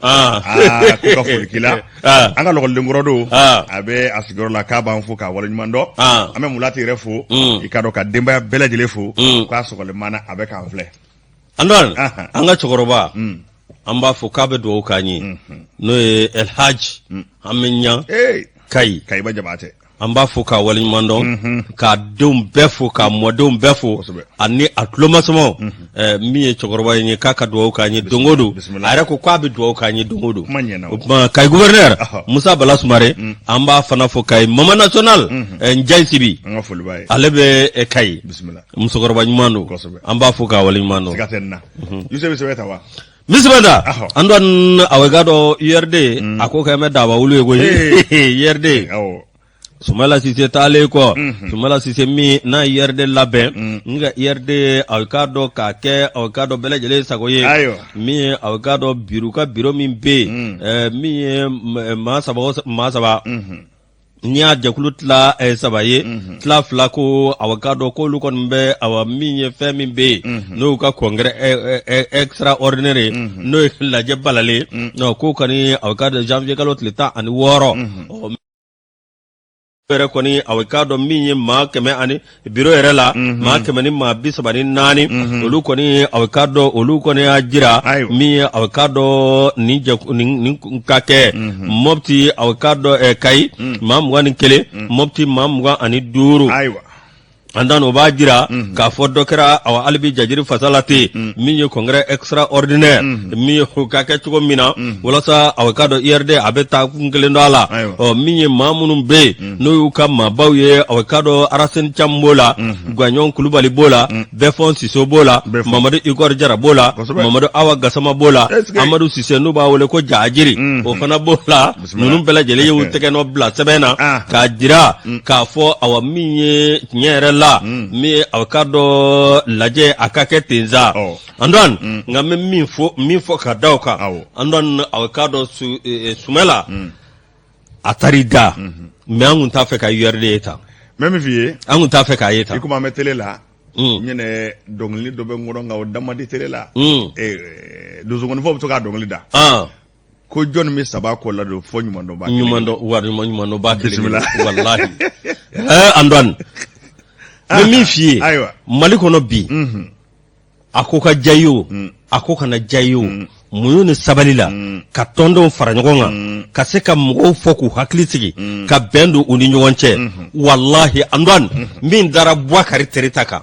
ko ka foli k'i la an ka lɔgɔlidenkɔrɔ don a bɛ a sigiyɔrɔ la k'a b'an fo k'a waleɲuman dɔn an bɛ mulati yɛrɛ fo i ka dɔn ka denbaya bɛɛ lajɛlen fo k'a sɔgɔlimana a bɛ k'an filɛ an ka cɛkɔrɔba an b'a fɔ k'a bɛ dugawu k'an ye n'o ye Elhaj an bɛ ɲa Kayi ba Jabatɛ an b'a fɔ k'a waleɲuman dɔn k'a denw bɛɛ fo k'a mɔdenw bɛɛ fo ani a tulomasamaw min ye cɛkɔrɔba ye k'a ka dugawu k'an ye don o don a yɛrɛ ko k'a bɛ dugawu k'an ye don o don o tuma Kayi gouverneur Musa Bala Sumare an b'a fana fɔ Kayi mama national Njayi Sibi ale bɛ Kayi musokɔrɔba ɲuman don an b'a fɔ k'a waleɲuman dɔn Misibada an don awegado URD ako keme daba wulu ego URD Sumala Sise tale ko Sumala Sise mi na URD labɛn nga URD awegado ka kɛ awegado bɛɛ lajɛlen sago ye mi awegado biro min be mi ye maa saba ni y'a jɛkulu tila saba ye tila fila ko awakado k'olu kɔni bɛ awa min ye fɛn min bɛ yen n'o ka congrès extraordinaire n'o ye lajɛ balalen k'o kɔni awakado janvier kalo tile 16 yɛrɛ kɔni awakado min ye maa 100 ani biro yɛrɛ la maa 100 ni maa 34 olu kɔni awakado olu kɔni y'a jira min ye awakado nin ka kɛ Mopti awakado Kayi maa 21 Mopti maa 25 an dan o b'a jira k'a fɔ dɔ kɛra awa alibi jajiri fasala te min ye congrès extraordinaire min ye ka kɛ cogo min na walasa awa ka dɔ IRD a bɛ taa kun kelen dɔ a la min ye maa minnu bɛ yen n'o y'u ka maabaw ye awa ka dɔ Araseni Cam b'o la Guɲɔn Kulubali b'o la Bɛfɔn Siso b'o la Mamadu Ikɔri Jara b'o la Mamadu Awa Gasama b'o la Amadu Sise n'u b'a wele ko Jajiri o fana b'o la ninnu bɛɛ lajɛlen ye u tɛgɛ nɔ bila sɛbɛn na k'a jira k'a fɔ awa min ye tiɲɛ yɛrɛ la mi awakado lajɛ a ka kɛ tenza andon nga min fɔ ka daw kan andon awakado Sumala a tari da mais an kun t'a fɛ ka URD ye tan même min f'i ye an kun t'a fɛ k'a ye tan i kuma an bɛ télé la ɲɛnɛ dɔnkili dɔ bɛ n kɔnɔ nka o da man di télé la donsokɔnifɔw bɛ to k'a dɔnkili da ko jɔn bɛ saba ko la don fɔ ɲuman dɔn b'a kelen wallahi andon mais min f'i ye Mali kɔnɔ bi a ko ka jayo a ko kana jayo muɲu ni sabali la ka tɔndenw fara ɲɔgɔn kan ka se ka mɔgɔw fɔ k'u hakili sigi ka bɛn don u ni ɲɔgɔn cɛ wallahi Antoine min dara Bouakari Tereta kan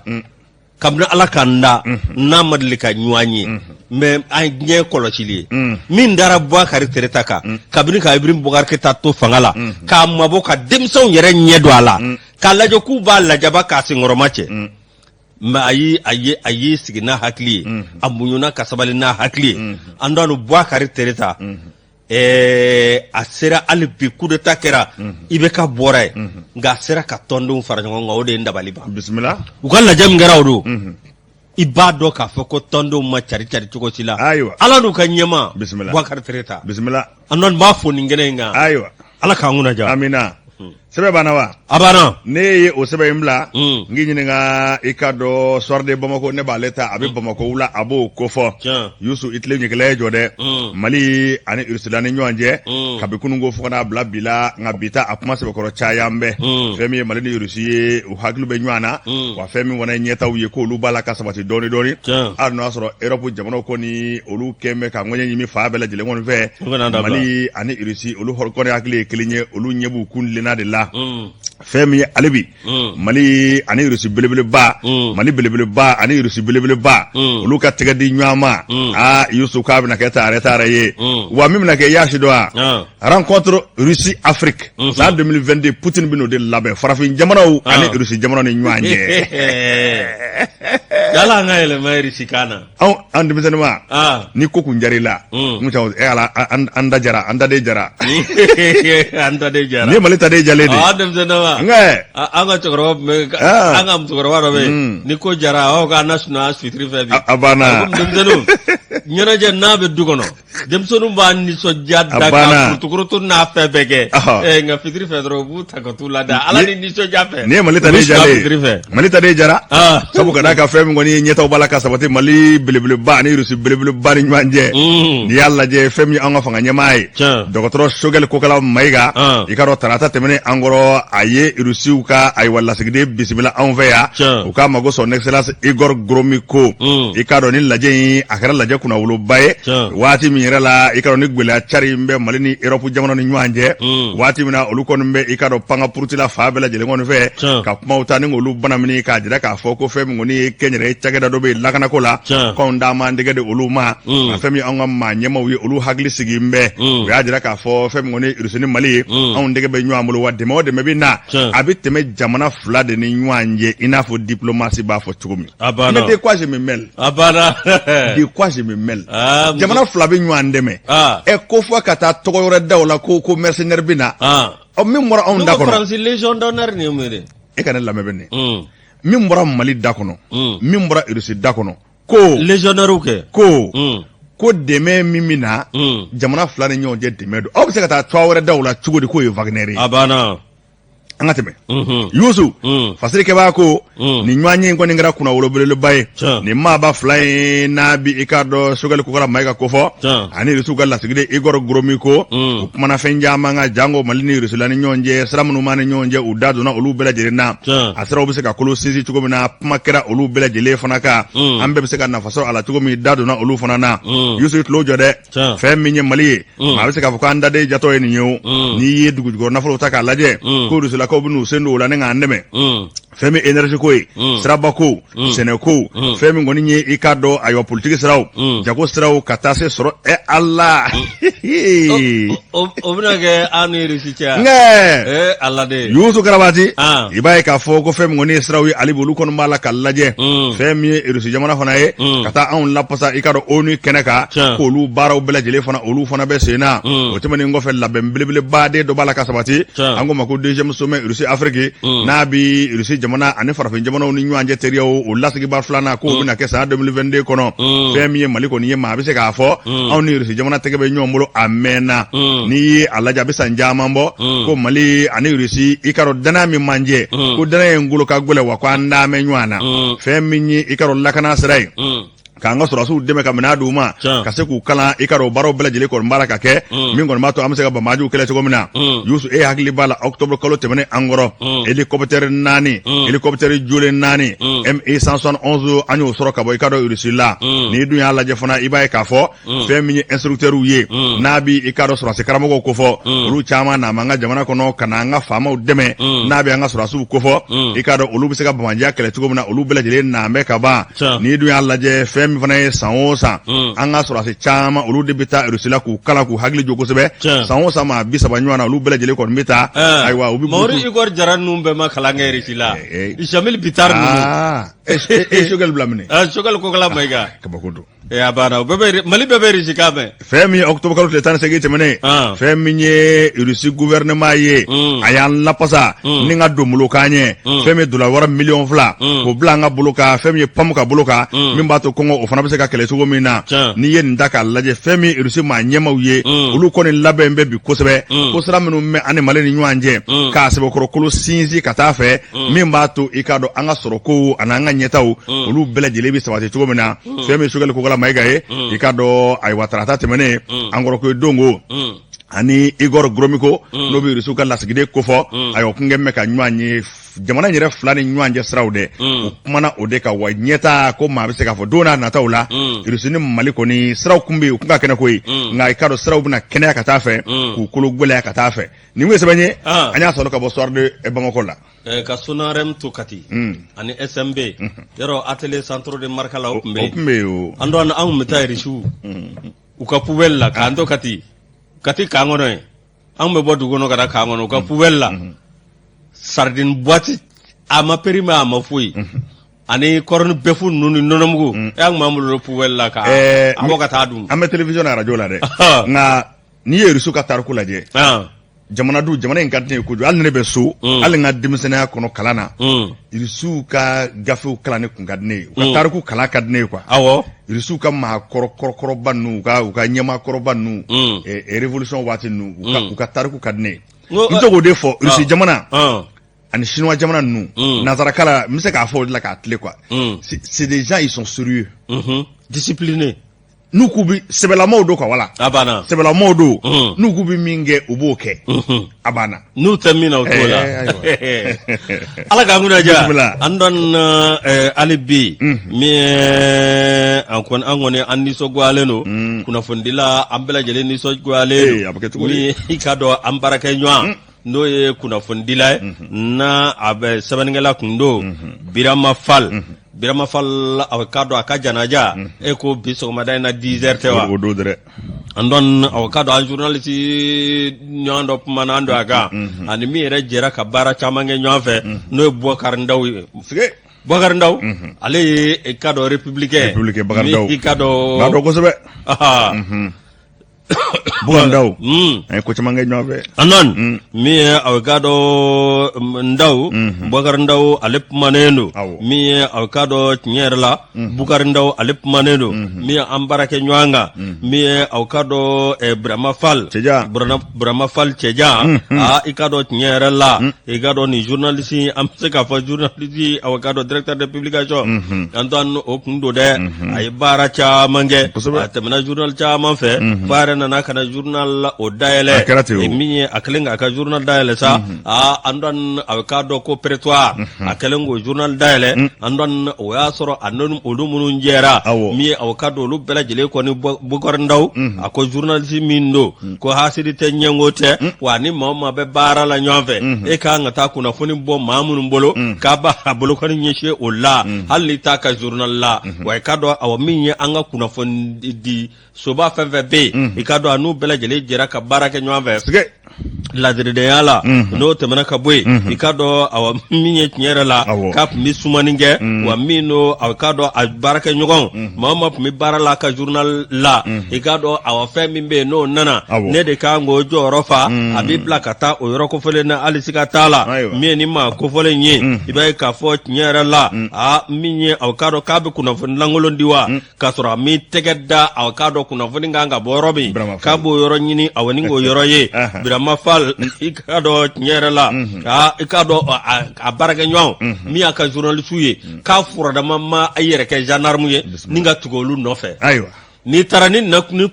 kabini Ala k'an da n'a ma deli ka ɲɔgɔn ye mais an ɲɛ kɔlɔsili ye min dara Bouakari Tereta kan kabini ka Ibrahim Boubacar Keita to fanga la k'a mabɔ ka denmisɛnw yɛrɛ ɲɛ don a la k'a lajɛ k'u b'a lajaba k'a senkɔrɔma cɛ mais a ye sigi n'a hakili ye a muɲuna ka sabali n'a hakili ye an don Bouakari Tereta a sera hali bi coup d'état kɛra i bɛ ka bɔra ye nka a sera ka tɔndenw fara ɲɔgɔn kan o de ye n dabali ban bisimila u ka lajɛ min kɛra o don i b'a dɔn k'a fɔ ko tɔndenw ma cari cogo si la Ala n'u ka ɲɛma Bouakari Tereta bisimila an don b'a fɔ nin kɛnɛ in kan ayiwa Ala k'an kunnaja amina sɛbɛ banna wa a banna ne ye o sɛbɛ in bila ngi ɲininka i ka dɔ soir de Bamako ne b'ale ta a bɛ Bamako wula a b'o ko fɔ Yusu Itile ɲɛkɛlɛ jɔ dɛ Mali ani Russie ni ɲɔgɔn cɛ kabi kunungo fo kana bila bi la nka bi ta a kuma sɛbɛkɔrɔ caya n bɛ fɛn min ye Mali ni Russie ye u hakili bɛ ɲɔgɔn na wa fɛn min fana ye ɲɛtaw ye k'olu b'a la ka sabati dɔɔni dɔɔni hali n'o y'a sɔrɔ Europe jamanaw kɔni olu kɛn bɛ ka ŋɔɲɛ ɲimi fa bɛɛ lajɛlen kɔni fɛ Mali ani Russie olu kɔni hakili ye kelen ye olu ɲɛ b'u kun lenna de la fɛn min ye ale bi Mali ani Russie belebeleba Mali belebeleba ani Russie belebeleba olu ka tɛgɛ di ɲɔgɔn ma Yusu k'a bɛna kɛ taara ye wa min bɛna kɛ yaasi dɔ wa rencontre Russie Afrique san 2022 Poutine bɛn'o de labɛn farafin jamanaw ani Russie jamanaw ni ɲɔgɔn cɛ yala an ka yɛlɛma Russie kan na an denmisɛnnin ma ni ko kun jar'i la ala an da jara an daden jara an daden jara ni Mali taden jalen de denmisɛnnin ma an ka cɛkɔrɔba an ka musokɔrɔba dɔ bɛ ni ko jara aw ka national fitiri fɛ bi a banna denmisɛnninw ɲɛnajɛ n'a bɛ du kɔnɔ denmisɛnninw b'a nisɔndiya da ka kurukurutu n'a fɛn bɛɛ kɛ nka fitiri fɛ dɔrɔn u b'u ta ka t'u lada ala ni nisɔndiya fɛ ni ye Mali taden jalen Mali taden jara sabu ka d'a ka fɛn min kɔni ye ɲɛtaw b'a la ka sabati Mali belebeleba ani Russie belebeleba ni ɲɔgɔn cɛ n'i y'a lajɛ fɛn min an ka fanga ɲɛmaa ye dɔgɔtɔrɔ Choguel Kokala Mayiga i ka dɔn tarata tɛmɛnen an kɔrɔ a ye Russiw ka ayiwa lasigiden bisimila anw fɛ yan u k'a ma ko son excellence Igor Gromyko i ka dɔn ni lajɛ in a kɛra lajɛ kunnawoloba ye waati min yɛrɛ la i ka dɔn ni gwɛlɛya cari bɛ Mali ni Europe jamanaw ni ɲɔgɔn cɛ waati min na olu kɔni bɛ i ka dɔn panga purutila fa bɛɛ lajɛlen kɔni fɛ ka kumaw ta ni olu banamini k'a jira k'a fɔ ko fɛn min kɔni ye kɛnyɛrɛye cakɛda dɔ bɛ yen lakanako la k'anw d'a ma dɛgɛ de olu ma fɛn min an ka maa ɲɛmaw ye olu hakili sigi n bɛ u y'a jira k'a fɔ fɛn min kɔni Russie ni Mali ye anw dɛgɛ bɛ ɲɔgɔn bolo wa dɛmɛ o dɛmɛ bɛ na a bɛ tɛmɛ jamana fila de ni ɲɔgɔn cɛ i n'a fɔ diplomasi b'a fɔ cogo min mais de quoi je me mêle de quoi je me mêle jamana fila bɛ ɲɔgɔn dɛmɛ ko fɔ ka taa tɔgɔ wɛrɛ da o la ko mercenaire bɛ na min bɔra anw da kɔnɔ France Légion d'honneur ni ye e ka ne lamɛn bɛ ne min bɔra Mali da kɔnɔ min bɔra Russie da kɔnɔ ko légionnaire kɛ ko dɛmɛ min bɛ na jamana fila ni ɲɔgɔn cɛ dɛmɛ don aw bɛ se ka taa tɔgɔ wɛrɛ da o la cogo di k'o ye Wagner ye a banna an ka tɛmɛ Yusu fasirikɛbaa ko nin ɲɔgɔn in kɔni kɛra kunnawolo belebeleba ye nin maaba fila in n'a bi i k'a dɔn Choguel Kokala Mayiga ko fɔ ani Russie ka lasigiden Igor Gromyko u kumana fɛn caman kan janko Mali ni Russie la ni ɲɔgɔn cɛ sira minnu b'a ni ɲɔgɔn cɛ u da donna olu bɛɛ lajɛlen na a siraw bɛ se ka kolo sinsin cogo min na kuma kɛra olu bɛɛ lajɛlen fana kan an bɛɛ bɛ se ka nafa sɔrɔ a la cogo min da donna olu fana na Yusu i tulo jɔ dɛ fɛn min ye Mali ye maa bɛ se k'a fɔ ko an daden jatɔ ye nin ye o n'i ye dugujukɔrɔ nafolo ta k'a lajɛ ko Russielakaw bɛ n'u sen don o la ne k'an dɛmɛ fɛn min énergie ko ye siraba ko sɛnɛ ko fɛn min kɔni ye i k'a dɔn ayiwa politique siraw jago siraw ka taa se sɔrɔ ala o bɛna kɛ an ni Russie cɛ ala de Yusu Karabati i b'a ye k'a fɔ ko fɛn min kɔni ye siraw ye ale olu kɔni b'a la ka lajɛ fɛn min ye Russie jamana fana ye ka taa anw lapasa i k'a dɔn ONU kɛnɛ kan k'olu baaraw bɛɛ lajɛlen fana olu fana bɛ sen na o tɛmɛnen kɔfɛ labɛn belebelebaden dɔ b'a la ka sabati an ko ma ko deuxième sommet Russie Afrique n'a bi Russie jamana ani farafin jamanaw ni ɲɔgɔn cɛ teriyaw o lasigiba filanan k'o bɛna kɛ san 2022 kɔnɔ fɛn min ye Mali kɔni ye maa a bɛ se k'a fɔ anw ni Russie jamana tɛgɛ bɛ ɲɔgɔn bolo a mɛnna n'i ye a lajɛ a bɛ san caman bɔ ko Mali ani Russie i ka dɔn danaya min man jɛ ko danaya in ngolo ka gɛlɛn wa ko an d'a mɛn ɲɔgɔn na fɛn min ye i ka dɔn lakana sira ye k'an ka sɔrɔsiw dɛmɛ ka minɛ d'u ma ka se k'u kalan i ka dɔn baaraw bɛɛ lajɛlen kɔni baara ka kɛ min kɔni b'a to an bɛ se ka bamajiw kɛlɛ cogo min na Yusu e hakili b'a la octobre kalo tɛmɛnen an kɔrɔ hélicoptère 4 hélicoptère jolen 4 ME 171 an y'o sɔrɔ ka bɔ i ka dɔn Russie la n'i dun y'a lajɛ fana i b'a ye k'a fɔ fɛn min ye instructeurs ye n'a bi i ka dɔn sɔrɔsi karamɔgɔw ko fɔ olu caman na an ka jamana kɔnɔ ka na an ka faamaw dɛmɛ n'a bɛ an ka sɔrɔsiw ko fɔ i ka dɔn olu bɛ se ka bamajiya kɛlɛ cogo min na olu bɛɛ lajɛlen na bɛ ka ban n'i dun y'a lajɛ fɛn min fana ye san o san an ka sɔrɔsi caman olu de bɛ taa Russie la k'u kalan k'u hakili jo kosɛbɛ san o san maa 30 ɲɔgɔn na olu bɛɛ lajɛlen kɔni bɛ taa ayiwa u bɛ Mamadu Igor Jara ninnu bɛɛ ma kalan kɛ Russie la Jamil Bitar ninnu Choguel bila minɛ Choguel Kokala Mayiga kabako don ya bana Mali bɛɛ bɛ Russie kan mɛn. Fɛn min ye octobre kalo tile 18 tɛmɛnen fɛn min ye Russie gouvernement ye a y'an lapasa ni ka don bolo kan ɲɛ fɛn min $2 million k'o bila an ka bolo kan fɛn min ye PAM ka bolo kan min b'a to kɔngɔ o fana bɛ se ka kɛlɛ cogo min na n'i ye nin ta k'a lajɛ fɛn min Russie maa ɲɛmaw ye olu kɔni labɛn bɛ bi kosɛbɛ ko sira minnu bɛ ani Mali ni ɲɔgɔn cɛ k'a sɛbɛkɔrɔkolo sinsin ka taa fɛ min b'a to i k'a dɔn an ka sɔrɔ kow ani an ka ɲɛtaw olu bɛɛ lajɛlen bɛ sabati cogo min na fɛn min Sogɛli Kokala Mayiga ye i k'a dɔn ayiwa tarata tɛmɛnen an kɔrɔ ko ye dongo ani Igor Gromyko n'o bɛ Russie ka lasigiden kofɔ ayiwa kun kɛn bɛ ka ɲɔgɔn ye jamana yɛrɛ fila ni ɲɔgɔn cɛ siraw dɛ o kumana o de ka wa ɲɛta ko maa bɛ se k'a fɔ don n'a nataw la Russie ni Mali kɔni siraw kun bɛ yen u kun ka kɛnɛ ko ye nka i k'a dɔn siraw bɛna kɛnɛya ka taa fɛ k'u kolo gɛlɛya ka taa fɛ nin ye sɛbɛn ye an y'a sɔrɔ ka bɔ Soir de Bamako la. Ka Sonarem to Kati ani SMB yɔrɔ atelier centre de marque la o kun bɛ yen an dɔn an kun bɛ taa Russie u ka poubelle la k'an to Kati kan kɔnɔ ye an bɛ bɔ dugu kɔnɔ ka taa kan kɔnɔ u ka poubelle la sardine boîte a ma périmé a ma foyi ani corne befu ninnu ni nɔnɔmugu an kun b'an bolo poubelle la ka an bɔ ka taa dun an bɛ télévision na radio la dɛ nka n'i ye Russie ka tariku lajɛ jamana in ka di ne ye kojugu hali ni ne bɛ so hali n ka denmisɛnninya kɔnɔ kalan na Russie ka gafew kalan ne kun ka di ne ye u ka tariku kalan ka di ne ye quoi Russie ka maakɔrɔba ninnu u ka ɲɛmaakɔrɔba ninnu révolution waati ninnu u ka tariku ka di ne ye n bɛ se k'o de fɔ Russie jamana ani chinois jamana ninnu nanzaraka la n bɛ se k'a fɔ o de la k'a tile quoi c'est des gens ils sont sérieux disciplinés n'u k'u bi sɛbɛlamaw do quoi wala a banna sɛbɛlamaw do n'u k'u bi min kɛ u b'o kɛ a banna n'u tɛ min na o t'o la ala k'an kunna diya an dɔn hali bi min an kɔni an nisɔngoyalen don kunnafonidila an bɛɛ lajɛlen nisɔngoyalen don min i ka dɔn an baarakɛ ɲɔgɔn n'o ye kunnafonidila ye na a bɛ sɛbɛnnikɛla kun don Birama Fall a bɛ k'a dɔn a ka janaja e ko bi sɔgɔmada in na 10h tɛ wa o don dɛ an dɔn a bɛ k'a dɔn an journaliste ɲɔgɔn dɔ kumana an don a kan ani min yɛrɛ jɛra ka baara caman kɛ ɲɔgɔn fɛ n'o ye Boubacar Ndaw ye Boubacar Ndaw ale ye i ka dɔn républicain Bakari Ndaw i ka dɔn n'a dɔn kosɛbɛ Boubacar Ndaw a ye ko caman kɛ ɲɔgɔn fɛ anan min ye a bɛ k'a dɔn Ndaw Boubacar Ndaw ale kumanen don min ye a bɛ k'a dɔn tiɲɛ yɛrɛ la Boubacar Ndaw ale kumanen don min ye an baara kɛ ɲɔgɔn kan min ye a bɛ k'a dɔn Birama Fall Cɛjan i k'a dɔn tiɲɛ yɛrɛ la i k'a dɔn nin journaliste an bɛ se k'a fɔ journaliste a bɛ k'a dɔn directeur de publication an dɔn o kun don dɛ a ye baara caman kɛ a tɛmɛna journal caman fɛ fo a yɛrɛ nana ka na journal o dayɛlɛ min ye a kɛlen k'a ka journal dayɛlɛ sa an dɔn a bɛ k'a dɔn ko prétoire a kɛlen k'o journal dayɛlɛ an dɔn o y'a sɔrɔ a n'olu minnu jɛra min ye a bɛ k'a dɔn olu bɛɛ lajɛlen kɔni Boubacar Ndaw a ko journaliste min don ko hasidi tɛ ɲɛngo tɛ wa ni maa o maa bɛ baara la ɲɔgɔn fɛ e k'an ka taa kunnafoni bɔ maa minnu bolo k'a b'a bolokɔni ɲɛsin o la hali n'i t'a ka journal la wa i k'a dɔn awɔ min ye an ka kunnafoni di soba fɛn fɛn bɛ yen i k'a dɔn a n'u bɛɛ lajɛlen jɛra ka baara kɛ ɲɔgɔn fɛ ladiridenya la n'o tɛmɛna ka bɔ yen i k'a dɔn awɔ min ye tiɲɛ yɛrɛ la k'a tun bɛ sumani kɛ wa min n'o a k'a dɔn a baarakɛ ɲɔgɔn maa o maa tun bɛ baara la a ka journal la i k'a dɔn awɔ fɛn min bɛ yen n'o nana ne de kan k'o jɔyɔrɔ fa a bɛ bila ka taa o yɔrɔ kofɔlen na hali siga t'a la min ye ni maa kofɔlen ye i b'a ye k'a fɔ tiɲɛ yɛrɛ la min ye a k'a dɔn k'a bɛ kunnafoni lankolon di wa k'a sɔrɔ a m'i tɛgɛ da a k'a dɔn kunnafoni kan ka bɔ yɔrɔ min k'a b'o yɔrɔ ɲini awɔ ni k'o yɔrɔ ye Birama Fall i k'a dɔn tiɲɛ yɛrɛ la i k'a dɔn a baarakɛ ɲɔgɔn min y'a ka journaliste ye k'a furadama ma a yɛrɛ kɛ gendarme ye ni ka tugu olu nɔfɛ n'i taara ni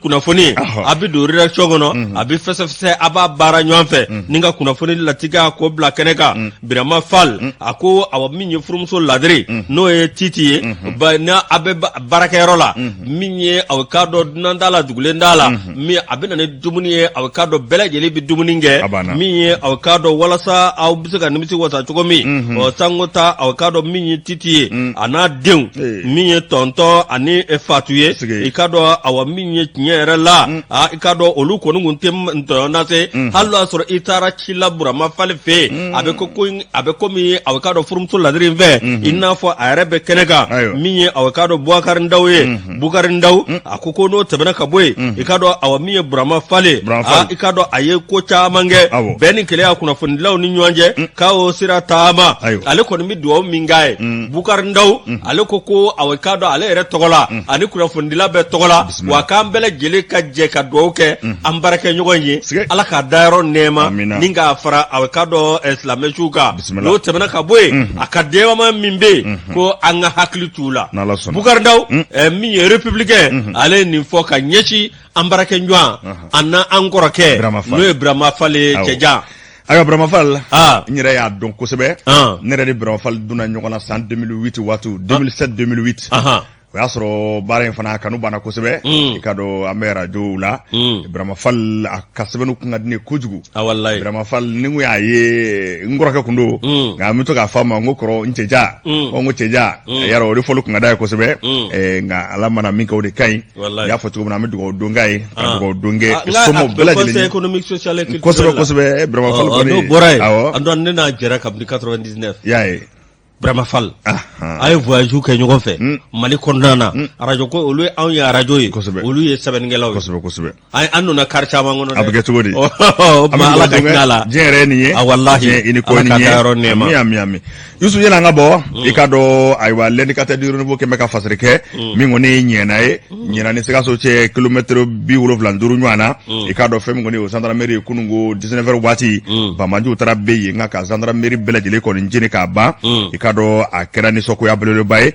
kunnafoni ye a bɛ don rédaction kɔnɔ a bɛ fɛsɛfɛsɛ a b'a baara ɲɔgɔn fɛ ni ka kunnafoni latigiya k'o bila kɛnɛ kan Birama Fall a ko awɔ min ye furumuso ladiri n'o ye Titi ye n'a a bɛ baarakɛyɔrɔ la min ye a bɛ k'a dɔn dunan t'a la dugulen t'a la min a bɛ na ni dumuni ye a bɛ k'a dɔn bɛɛ lajɛlen bɛ dumuni kɛ min ye a bɛ k'a dɔn walasa aw bɛ se ka nimisi wasa cogo min sango ta a bɛ k'a dɔn min ye Titi ye a n'a denw min ye Tɔntɔn ani Fatu ye i k'a dɔn dɔn awa min ye tiɲɛ yɛrɛ la i k'a dɔn olu kɔni kun tɛ ntɔyɔnna se hali y'a sɔrɔ i taara ci la Burama Fale fɛ a bɛ komi aw k'a dɔn furumuso ladiri in fɛ i n'a fɔ a yɛrɛ bɛ kɛnɛ kan min ye aw k'a dɔn Bubakari Ndaw ye Bukari Ndaw a ko n'o tɛmɛna ka bɔ yen i k'a dɔn awa min ye Burama Fale i k'a dɔn a ye ko caman kɛ bɛɛ ni kɛlɛ kunnafonidilaw ni ɲɔgɔn cɛ k'a o sira taama ale kɔni bɛ dugawu min k'a ye Bukari Ndaw ale ko aw k'a dɔn ale yɛrɛ tɔgɔ la ani kunnafonidila bɛɛ tɔgɔ la wa k'an bɛɛ lajɛlen ka jɛ ka dugawu kɛ an baarakɛ ɲɔgɔn ye ala k'a dayɔrɔ nɛɛma ni k'a fara aw k'a dɔn silamɛsiw kan n'o tɛmɛna ka bɔ yen a ka denbama min bɛ yen ko an ka hakili t'u la Bukari Ndaw min ye républicain ale ye nin fɔ ka ɲɛsin an baarakɛ ɲɔgɔn an n'an kɔrɔkɛ n'o ye Burama Fale cɛjan ayiwa Burama Fale n yɛrɛ y'a dɔn kosɛbɛ ne yɛrɛ ni Burama Fale donna ɲɔgɔn na san 2008 waati 2007-2008 o y'a sɔrɔ baara in fana kanu banna kosɛbɛ i ka dɔn an bɛ radio la Burama Fale a ka sɛbɛnnu kun ka di ne kojugu Burama Fale ni n ko y'a ye n kɔrɔkɛ kun don nka an bɛ to k'a fɔ a ma n ko kɔrɔ n cɛja n ko cɛja yarɔ o de fɔli kun ka d'a ye kosɛbɛ nka ala mana min kɛ o de ka ɲi i y'a fɔ cogo min na an bɛ dugawu don k'a ye ka dugawu don kɛ somɔgɔw bɛɛ lajɛlen kosɛbɛ Burama Fale kɔni n'o bɔra yen an dɔn ne n'a jɛra kabini 99 i y'a ye Burama Fale a ye voyage kɛ ɲɔgɔn fɛ Mali kɔnɔna na radio ko olu ye anw ye radio ye olu ye sɛbɛnnikɛlaw ye kosɛbɛ an donna kari caman kɔnɔ a bɛ kɛ cogo di ala ka hinɛ la diɲɛ yɛrɛ nin ye walahi i ni ko nin ye mi Yusu yɛlɛ an ka bɔ i ka dɔn ayiwa l'indicateur du renouveau kɛmɛ ka fasiri kɛ min kɔni ye ɲɛna ye ɲɛna ni Sikaso cɛ kilomètre 75 ɲɔgɔn na i ka dɔn fɛn min kɔni o gendarmerie kununko 19h waati Bamajiw taara bɛ yen nka ka gendarmerie bɛɛ lajɛlen kɔni jeni k'a ban i ka dɔn a kɛra nisɔngoya belebeleba ye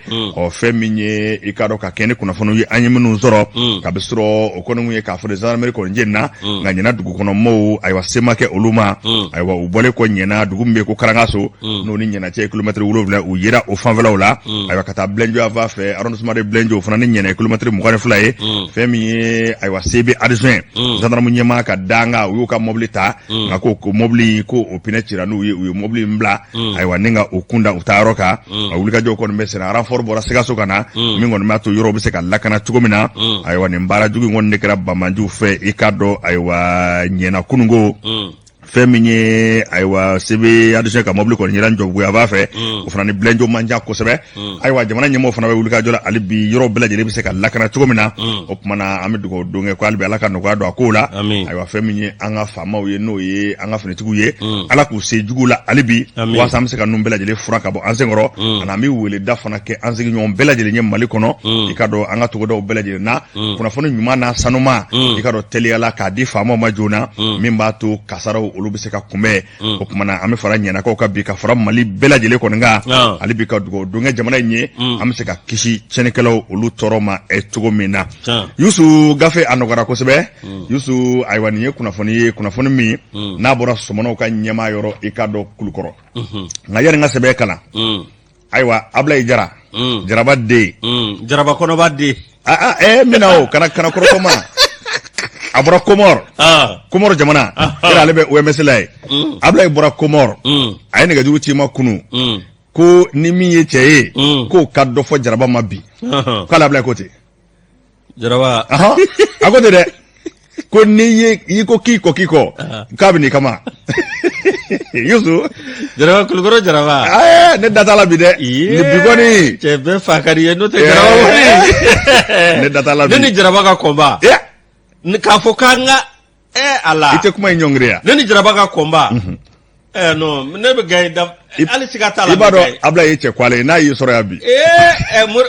fɛn min ye i ka dɔn ka kɛ ni kunnafoniw ye an ye minnu sɔrɔ kabi sɔrɔ o kɔni ye k'a fɔ gendarmerie kɔni jeni na nka ɲɛna dugu kɔnɔ maaw ayiwa se ma kɛ olu ma ayiwa u bɔlen kɔ ɲɛna dugu min bɛ ko Karangaso n'o ni ɲɛna cɛ kilomètre 7 u yera o fanfɛlaw la ayiwa ka taa Blɛnjo afa fɛ arrondissement de Blɛnjo o fana ni ɲɛna kilomètre 22 ye fɛn min ye ayiwa CB adjoint gendarme ɲɛmaa ka danga u y'u ka mobili ta nka ko mobili ko o pinɛ cira n'u ye u ye mobili in bila ayiwa ni ka o kunda u taa yɔrɔ kan a wulikajɔw kɔni bɛ senna renfort bɔra Sikaso ka na min kɔni b'a to yɔrɔ bɛ se ka lakana cogo min na ayiwa nin baara jugu in kɔni de kɛra Bamajiw fɛ i ka dɔn ayiwa ɲɛna kununko fɛn min ye ayiwa CB adjoint ka mobili kɔni yera Njɔbuya b'a fɛ o fana ni Blɛnjo man jan kosɛbɛ ayiwa jamana ɲɛmɔgɔw fana bɛ wulikajɔ la hali bi yɔrɔ bɛɛ lajɛlen bɛ se ka lakana cogo min na o tuma na an bɛ dugawu don kɛ ko hali bi ala ka nɔgɔya don a kow la ayiwa fɛn min ye an ka faamaw ye n'o ye an ka finitigiw ye ala k'u se jugu la hali bi walasa an bɛ se ka ninnu bɛɛ lajɛlen furan ka bɔ an senkɔrɔ ani an bɛ weleda fana kɛ an sigiɲɔgɔn bɛɛ lajɛlen ye Mali kɔnɔ i ka dɔn an ka togodaw bɛɛ lajɛlen na kunnafoni ɲuman n'a sanuma i ka dɔn teliyala k'a di faamaw ma joona min b'a to kasaraw olu bɛ se ka kunbɛn o tuma na an bɛ fara ɲɛnakaw ka bi ka fara Mali bɛɛ lajɛlen kɔni kan hali bi ka dugawu don kɛ jamana in ye an bɛ se ka kisi tiɲɛnikɛlaw olu tɔɔrɔ ma cogo min na Yusu gafe a nɔgɔra kosɛbɛ Yusu ayiwa nin ye kunnafoni min n'a bɔra Sɔmɔnɔw ka ɲɛmaa yɔrɔ i ka dɔn Kulukɔrɔ nka yani n ka sɛbɛn kalan ayiwa Ablaye Jara Jaraba den Jaraba kɔnɔba den mina o kana kɔrɔtɔma a bɔra Komɔrɔ jamana yɛrɛ ale bɛ OMS la ye Ablaye bɔra Komɔrɔ a ye nɛgɛjuru ci ma kunu ko ni min ye cɛ ye k'o ka dɔ fɔ Jaraba ma bi k'ale Ablaye ko ten Jaraba a ko ten dɛ ko n'i ko k'i kɔ k'a bɛ n'i kama Yusu Jaraba Kulukɔrɔ Jaraba ne da t'a la bi dɛ ni bi kɔni cɛ bɛɛ fa ka di ye n'o tɛ Jaraba kɔni ne da t'a la bi ne ni Jaraba ka kɔnba k'a fɔ k'an ka ala i tɛ kuma in ɲɔngiri ya ne ni Jaraba ka kɔnba non ne bɛ gagner da hali siga t'a la i b'a dɔn Ablaye ye cɛ kwale n'a y'i sɔrɔ yan bi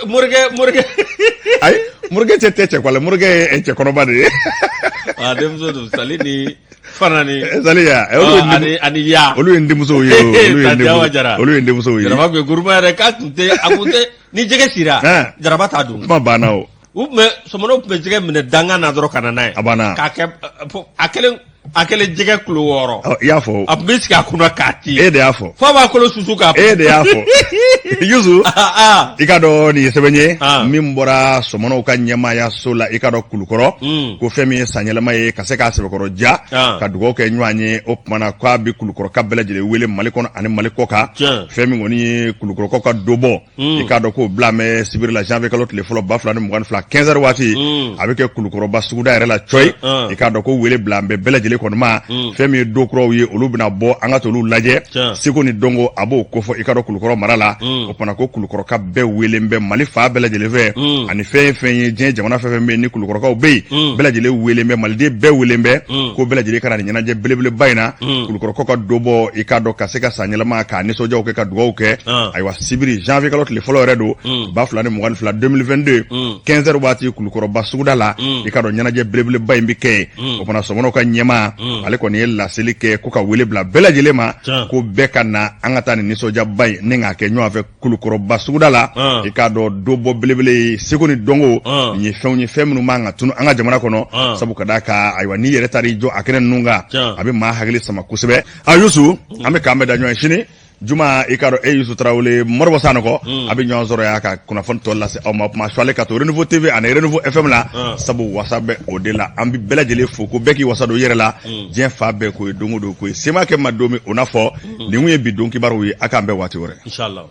Morikɛ ayi Morikɛ tɛ cɛ kwale Morikɛ ye cɛ kɔnɔba de ye denmuso don Sali ni Fana ni Sali ya ani ya olu ye denmusow ye olu ye denmusow ye Jaraba bɛ groupe yɛrɛ k'a tun tɛ ni jɛgɛ sira Jaraba t'a dun kuma banna o u tun bɛ Sɔmɔnɔw tun bɛ jɛgɛ minɛ dangan na dɔrɔn ka na n'a ye a banna k'a kɛ a kelen akele jɛgɛ kulo 6 i y'a fɔ a tun bɛ sigi a kunna k'a ci e de y'a fɔ fo b'a kolo susu k'a e de y'a fɔ Yusu i ka dɔn nin ye sɛbɛn ye min bɔra Sɔmɔnɔw ka ɲɛmaaya so la i ka dɔn Kulukɔrɔ ko fɛn min ye sanyɛlɛma ye ka se k'a sɛbɛkɔrɔ ja ka dugawu kɛ ɲɔgɔn ye o tumana k'a bɛ Kulukɔrɔ ka bɛɛ lajɛlen wele Mali kɔnɔ ani Mali kɔ kan fɛn min kɔni ye Kulukɔrɔkaw ka dobɔ i ka dɔn k'o bila mɛ sibiri la janvier kalo tile fɔlɔ 2022 15 heures waati a bɛ kɛ Kulukɔrɔba suguda yɛrɛ la coyi i ka dɔn ko wele bila an bɛɛ lajɛlen kɔni ma fɛn min ye dokuraw ye olu bɛna bɔ an ka t'olu lajɛ Seko ni Dongo a b'o kofɔ i ka dɔn Kulukɔrɔ mara la o fana ko Kulukɔrɔka bɛɛ welen bɛ Mali fa bɛɛ lajɛlen fɛ ani fɛn ye diɲɛ jamana fɛn bɛ yen ni Kulukɔrɔkaw bɛ yen bɛɛ lajɛlen welen bɛ Maliden bɛɛ welen bɛ ko bɛɛ lajɛlen ka na nin ɲɛnajɛ belebeleba in na Kulukɔrɔkaw ka dobɔ i ka dɔn ka se ka sanyɛlɛma k'a nisɔndiyaw kɛ ka dugawu kɛ ayiwa sibiri janvier kalo tile fɔlɔ yɛrɛ don 2022 2022 15 heures waati Kulukɔrɔba suguda la i ka dɔn ɲɛnajɛ belebeleba in bɛ kɛ o fana Sɔmɔnɔw ka ɲɛma ale kɔni ye laseli kɛ ko ka wele bila bɛɛ lajɛlen ma ko bɛɛ ka na an ka taa nin nisɔndiyaba in ni k'a kɛ ɲɔgɔn fɛ Kulukɔrɔba suguda la i k'a dɔn dobɔ belebele Seko ni Dongo nin ye fɛn minnu man ka tunu an ka jamana kɔnɔ sabu ka d'a kan ayiwa n'i yɛrɛ taar'i jɔ a kɛnɛ ninnu kan a bɛ maa hakili sama kosɛbɛ Yusu an bɛ k'an bɛ da ɲɔgɔn ye sini Juma i ka dɔn Yusu Tarawele Moribo Sanɔgɔ a bɛ ɲɔgɔn sɔrɔ yan ka kunnafoni tɔ lase aw ma kuma suwale ka to Renouveau TV ani Renouveau FM la sabu wasa bɛ o de la an bɛ bɛɛ lajɛlen fo ko bɛɛ k'i wasa don i yɛrɛ la diɲɛ fa bɛɛ k'o ye don o don k'o ye sema kɛ ma don min o n'a fɔ nin kun ye bi don kibaruw ye a k'an bɛɛ waati wɛrɛ. Inshallah.